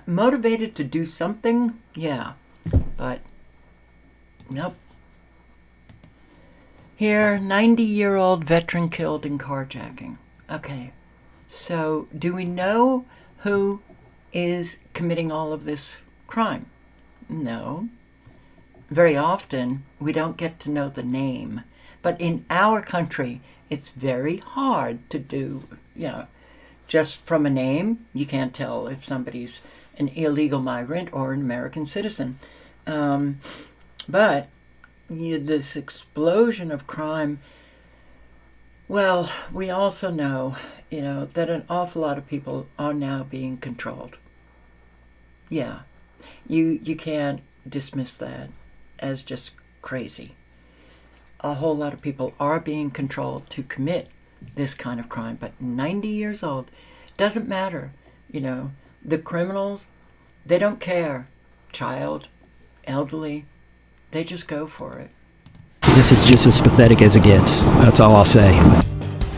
motivated to do something, yeah, but nope. Here, 90-year-old veteran killed in carjacking. Okay, so do we know who is committing all of this crime? No. Very often, we don't get to know the name. But in our country, it's very hard to do, just from a name, you can't tell if somebody's an illegal migrant or an American citizen. But this explosion of crime, well, we also know, that an awful lot of people are now being controlled. Yeah, you can't dismiss that as just crazy. A whole lot of people are being controlled to commit this kind of crime, but 90 years old, doesn't matter. The criminals, they don't care child, elderly, they just go for it.
This is just as pathetic as it gets. That's all I'll say.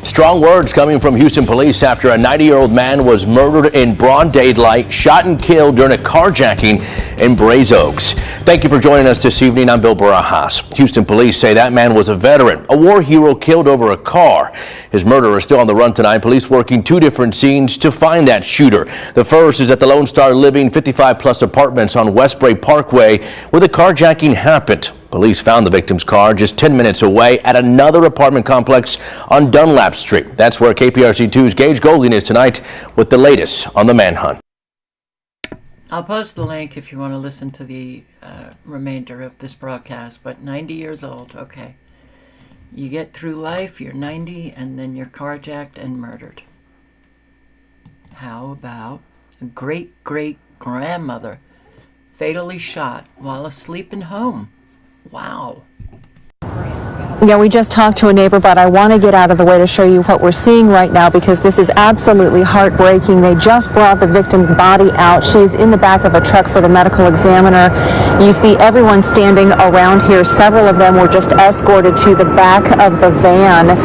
Strong words coming from Houston police after a 90-year-old man was murdered in broad daylight, shot and killed during a carjacking in Braes Oaks. Thank you for joining us this evening. I'm Bill Barajas. Houston police say that man was a veteran, a war hero killed over a car. His murderer is still on the run tonight. Police working two different scenes to find that shooter. The first is at the Lone Star Living 55-plus apartments on Westbury Parkway, where the carjacking happened. Police found the victim's car just 10 minutes away at another apartment complex on Dunlap Street. That's where KPRC2's Gage Golding is tonight with the latest on the manhunt.
I'll post the link if you want to listen to the remainder of this broadcast, but 90 years old, okay. You get through life, you're 90, and then you're carjacked and murdered. How about a great-great-grandmother fatally shot while asleep in home? Wow.
Yeah, we just talked to a neighbor, but I want to get out of the way to show you what we're seeing right now because this is absolutely heartbreaking. They just brought the victim's body out. She's in the back of a truck for the medical examiner. You see everyone standing around here. Several of them were just escorted to the back of the van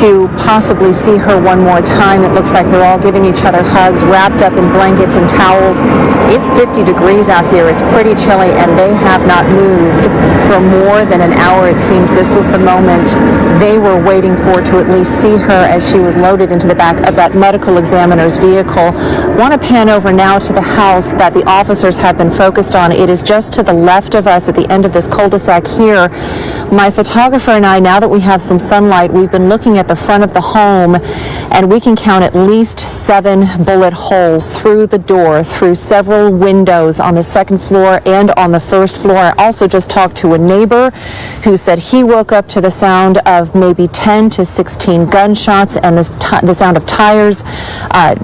to possibly see her one more time. It looks like they're all giving each other hugs, wrapped up in blankets and towels. It's 50 degrees out here. It's pretty chilly, and they have not moved for more than an hour. It seems this was the moment they were waiting for to at least see her as she was loaded into the back of that medical examiner's vehicle. Want to pan over now to the house that the officers have been focused on. It is just to the left of us at the end of this cul-de-sac here. My photographer and I, now that we have some sunlight, we've been looking at the front of the home, and we can count at least 7 bullet holes through the door, through several windows on the second floor and on the first floor. I also just talked to a neighbor who said he woke up to the sound of maybe 10 to 16 gunshots and the sound of tires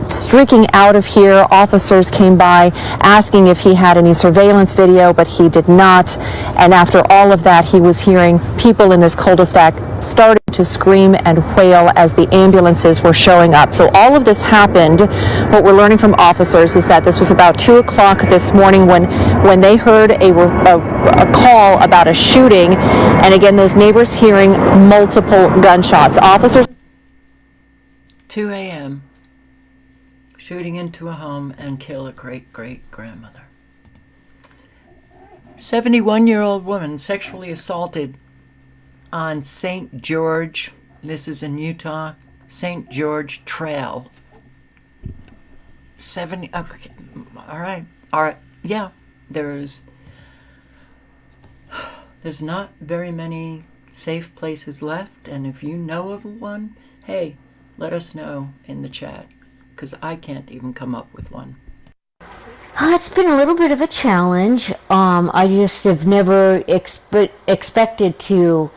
streaking out of here. Officers came by asking if he had any surveillance video, but he did not. And after all of that, he was hearing people in this cul-de-sac starting to scream and wail as the ambulances were showing up. So all of this happened. What we're learning from officers is that this was about 2 o'clock this morning when they heard a call about a shooting. And again, those neighbors hearing multiple gunshots. Officers
2 a.m. shooting into a home and kill a great-great-grandmother. 71-year-old woman sexually assaulted on St. George, this is in Utah, St. George Trail. 70, okay, all right, yeah, there's not very many safe places left, and if you know of one, hey, let us know in the chat, because I can't even come up with one.
It's been a little bit of a challenge. I just have never expected to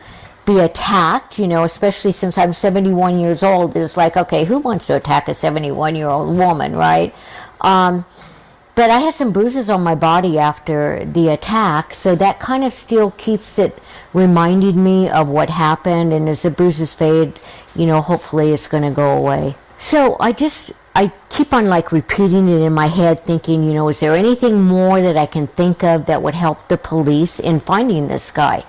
be attacked, especially since I'm 71 years old. It's like, okay, who wants to attack a 71-year-old woman, right? But I had some bruises on my body after the attack, so that kind of still keeps it reminding me of what happened, and as the bruises fade, hopefully it's going to go away. So I keep on repeating it in my head, thinking, is there anything more that I can think of that would help the police in finding this guy?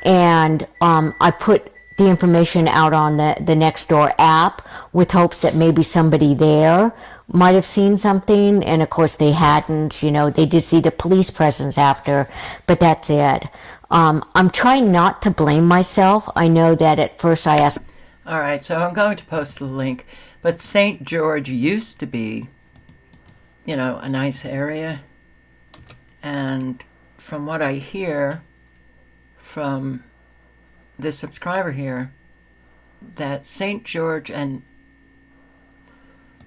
And I put the information out on the Nextdoor app with hopes that maybe somebody there might have seen something, and of course they hadn't. They did see the police presence after, but that's it. I'm trying not to blame myself. I know that at first I asked.
All right, so I'm going to post the link. But St. George used to be, a nice area. And from what I hear from this subscriber here, that St. George and,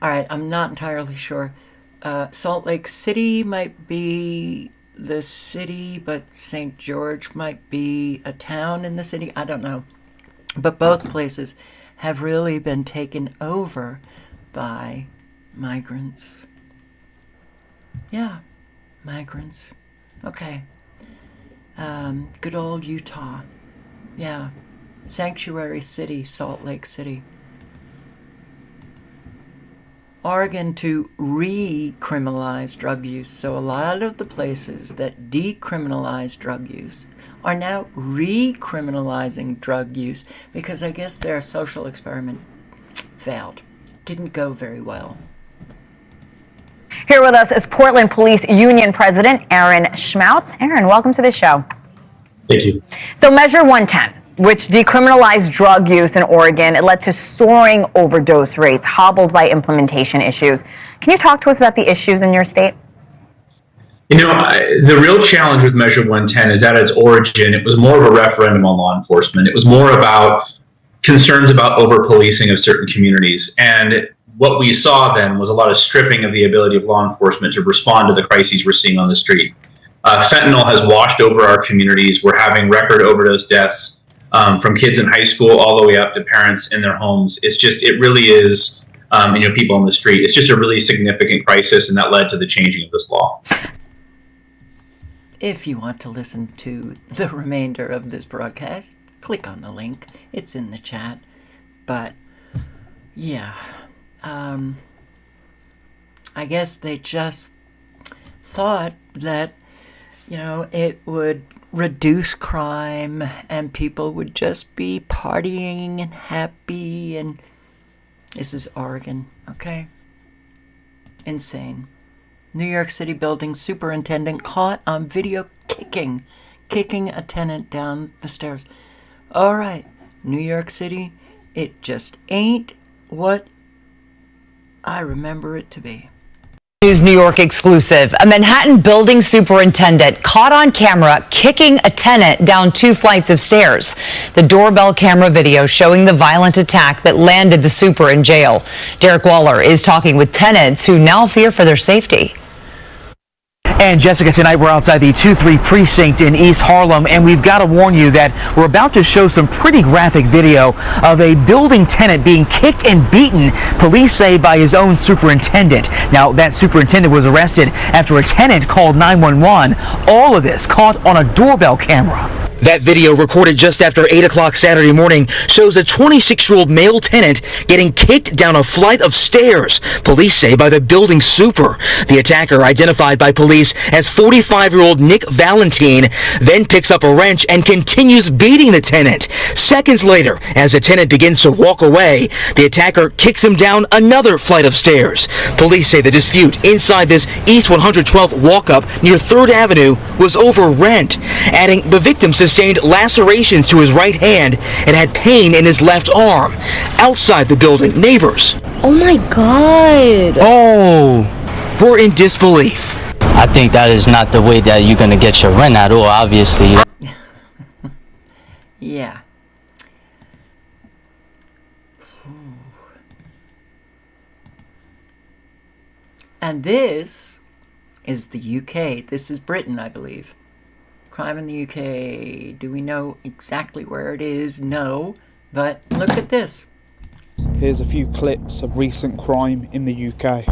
all right, I'm not entirely sure. Salt Lake City might be the city, but St. George might be a town in the city. I don't know. But both places have really been taken over by migrants. Yeah, migrants. Okay. Good old Utah. Yeah. Sanctuary City, Salt Lake City. Oregon to recriminalize drug use. So a lot of the places that decriminalize drug use are now recriminalizing drug use because I guess their social experiment failed. Didn't go very well.
Here with us is Portland Police Union President Aaron Schmautz. Aaron, welcome to the show.
Thank you.
So Measure 110, which decriminalized drug use in Oregon, it led to soaring overdose rates, hobbled by implementation issues. Can you talk to us about the issues in your state?
You know, the real challenge with Measure 110 is at its origin, it was more of a referendum on law enforcement. It was more about concerns about over-policing of certain communities. And what we saw then was a lot of stripping of the ability of law enforcement to respond to the crises we're seeing on the street. Fentanyl has washed over our communities. We're having record overdose deaths from kids in high school all the way up to parents in their homes. It really is, people on the street. It's just a really significant crisis, and that led to the changing of this law.
If you want to listen to the remainder of this broadcast, click on the link. It's in the chat. But, yeah. I guess they just thought that, it would reduce crime and people would just be partying and happy. And this is Oregon, okay? Insane. New York City building superintendent caught on video kicking a tenant down the stairs. All right, New York City, it just ain't what I remember it to be.
News New York exclusive. A Manhattan building superintendent caught on camera kicking a tenant down 2 flights of stairs. The doorbell camera video showing the violent attack that landed the super in jail. Derek Waller is talking with tenants who now fear for their safety.
And Jessica, tonight we're outside the 2-3 precinct in East Harlem, and we've got to warn you that we're about to show some pretty graphic video of a building tenant being kicked and beaten, police say, by his own superintendent. Now, that superintendent was arrested after a tenant called 911. All of this caught on a doorbell camera. That video, recorded just after 8 o'clock Saturday morning, shows a 26-year-old male tenant getting kicked down a flight of stairs, police say, by the building super. The attacker, identified by police as 45-year-old Nick Valentine, then picks up a wrench and continues beating the tenant. Seconds later, as the tenant begins to walk away, the attacker kicks him down another flight of stairs. Police say the dispute inside this East 112th walk-up near 3rd Avenue was over rent, adding the victim sustained lacerations to his right hand and had pain in his left arm. Outside the building, neighbors,
oh my God,
were in disbelief.
I think that is not the way that you're going to get your rent at all, obviously.
Yeah. And this is the UK. This is Britain, I believe. Crime in the UK. Do we know exactly where it is? No. But look at this.
Here's a few clips of recent crime in the UK.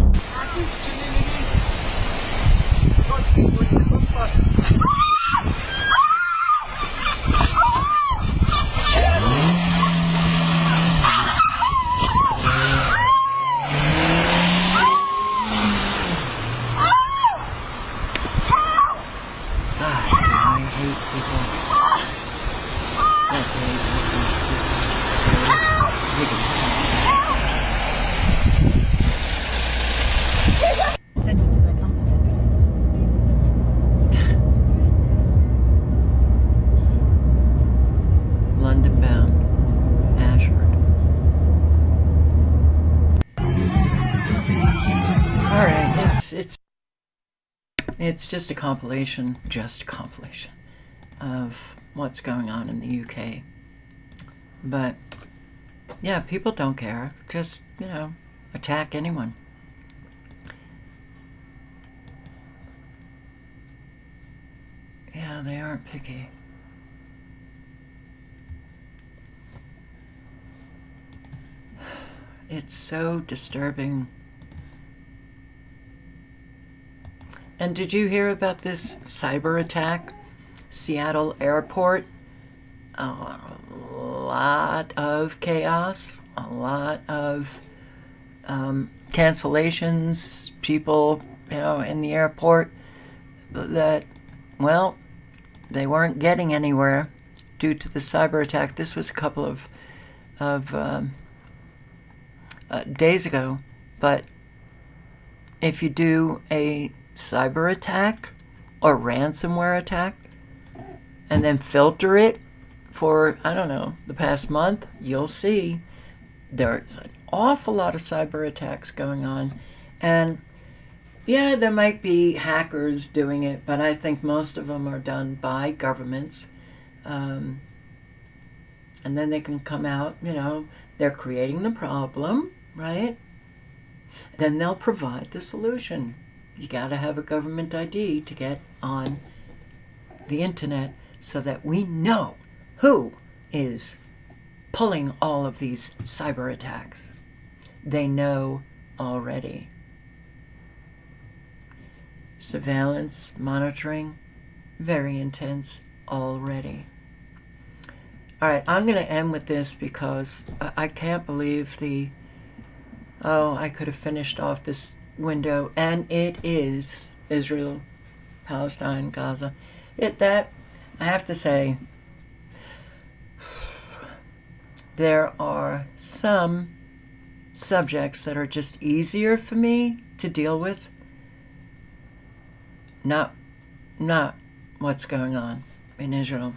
London bound, Ashford. All right, it's just a compilation of what's going on in the UK. But yeah, people don't care. Just, attack anyone. Yeah, they aren't picky. It's so disturbing. And did you hear about this cyber attack? Seattle airport? A lot of chaos, a lot of cancellations, people, in the airport that, well, they weren't getting anywhere due to the cyber attack. This was a couple of days ago. But if you do a cyber attack or ransomware attack and then filter it for, I don't know, the past month, you'll see there's an awful lot of cyber attacks going on. And yeah, there might be hackers doing it, but I think most of them are done by governments. And then they can come out, they're creating the problem, right? Then they'll provide the solution. You got to have a government ID to get on the internet so that we know who is pulling all of these cyber attacks. They know already. Surveillance, monitoring, very intense already. All right, I'm going to end with this because I can't believe I could have finished off this window, and it is Israel, Palestine, Gaza. I have to say, there are some subjects that are just easier for me to deal with. Not what's going on in Israel.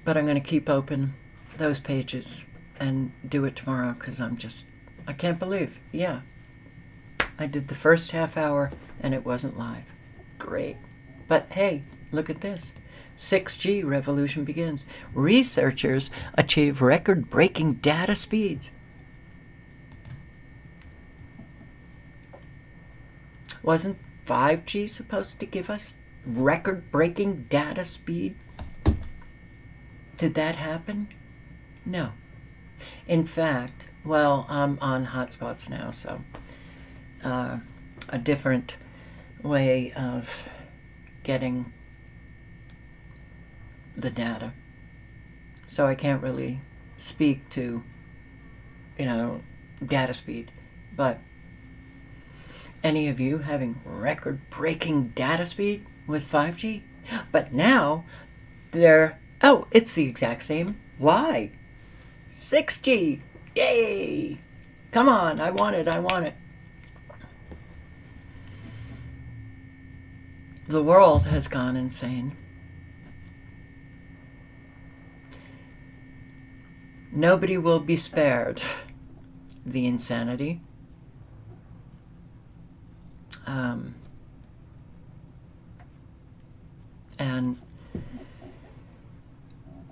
But I'm going to keep open those pages and do it tomorrow because I can't believe. Yeah. I did the first half hour and it wasn't live. Great. But hey, look at this. 6G revolution begins. Researchers achieve record-breaking data speeds. Wasn't 5G supposed to give us record-breaking data speed? Did that happen? No. In fact, well, I'm on hotspots now, so a different way of getting the data. So I can't really speak to, data speed. But any of you having record-breaking data speed with 5G? But now it's the exact same. Why? 6G. Yay! Come on, I want it. The world has gone insane. Nobody will be spared the insanity. And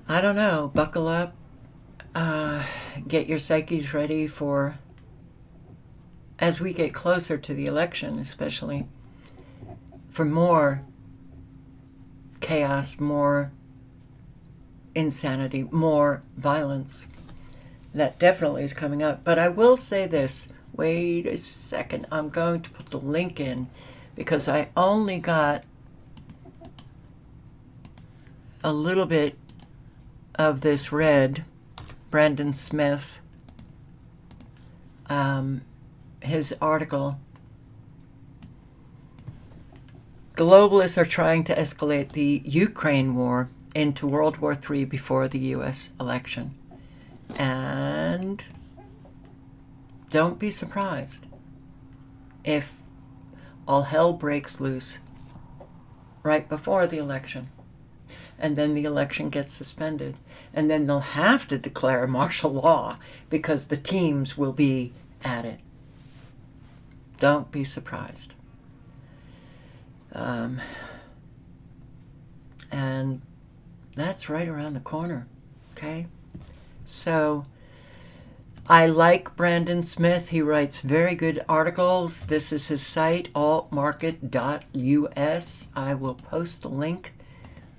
I don't know, buckle up, get your psyches ready for, as we get closer to the election especially, for more chaos, more insanity, more violence. That definitely is coming up. But I will say this, wait a second, I'm going to put the link in because I only got a little bit of this read. Brandon Smith, his article, globalists are trying to escalate the Ukraine war into World War III before the U.S. election. And don't be surprised if all hell breaks loose right before the election. And then the election gets suspended. And then they'll have to declare martial law because the teams will be at it. Don't be surprised. And that's right around the corner, okay? So I like Brandon Smith. He writes very good articles. This is his site, altmarket.us. I will post the link.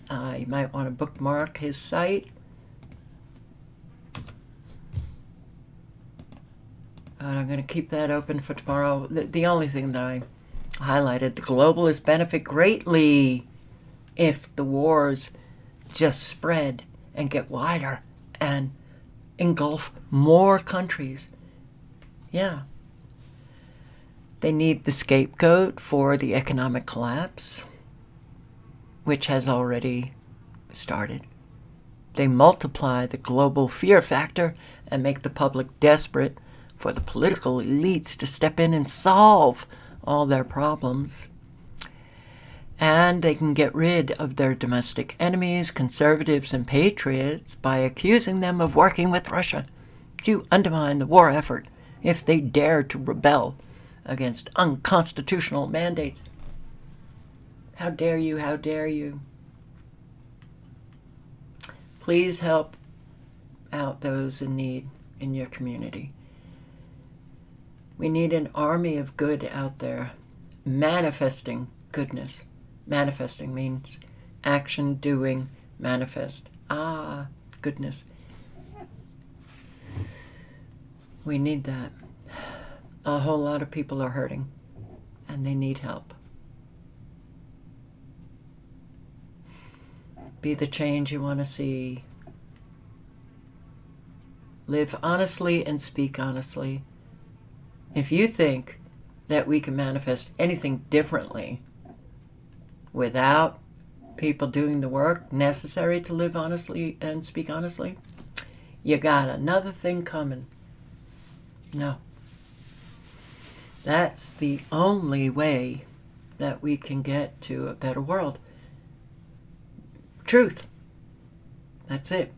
You might want to bookmark his site. And I'm going to keep that open for tomorrow. The only thing that I highlighted, the globalists benefit greatly if the wars just spread and get wider and engulf more countries. Yeah. They need the scapegoat for the economic collapse, which has already started. They multiply the global fear factor and make the public desperate for the political elites to step in and solve all their problems. And they can get rid of their domestic enemies, conservatives and patriots, by accusing them of working with Russia to undermine the war effort if they dare to rebel against unconstitutional mandates. How dare you? How dare you? Please help out those in need in your community. We need an army of good out there manifesting goodness. Manifesting means action, doing, manifest. Goodness. We need that. A whole lot of people are hurting, and they need help. Be the change you want to see. Live honestly and speak honestly. If you think that we can manifest anything differently without people doing the work necessary to live honestly and speak honestly, you got another thing coming. No. That's the only way that we can get to a better world. Truth. That's it.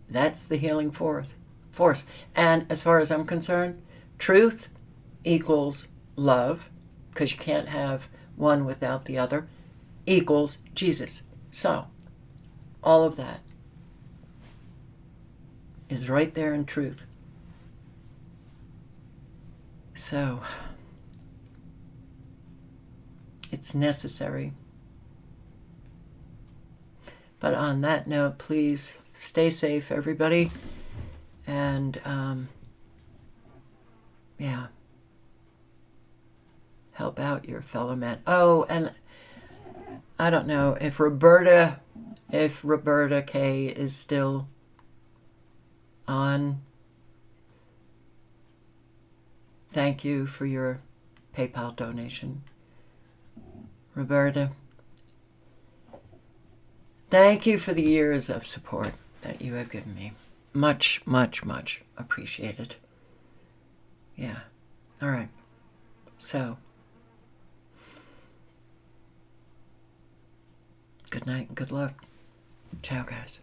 That's the healing force. And as far as I'm concerned, truth equals love, because you can't have one without the other, equals Jesus. So, all of that is right there in truth. So, it's necessary. But on that note, please stay safe, everybody. And, help out your fellow man. Oh, and I don't know if Roberta K is still on. Thank you for your PayPal donation. Roberta, thank you for the years of support that you have given me. Much, much, much appreciated. Yeah. All right. So, good night and good luck. Ciao, guys.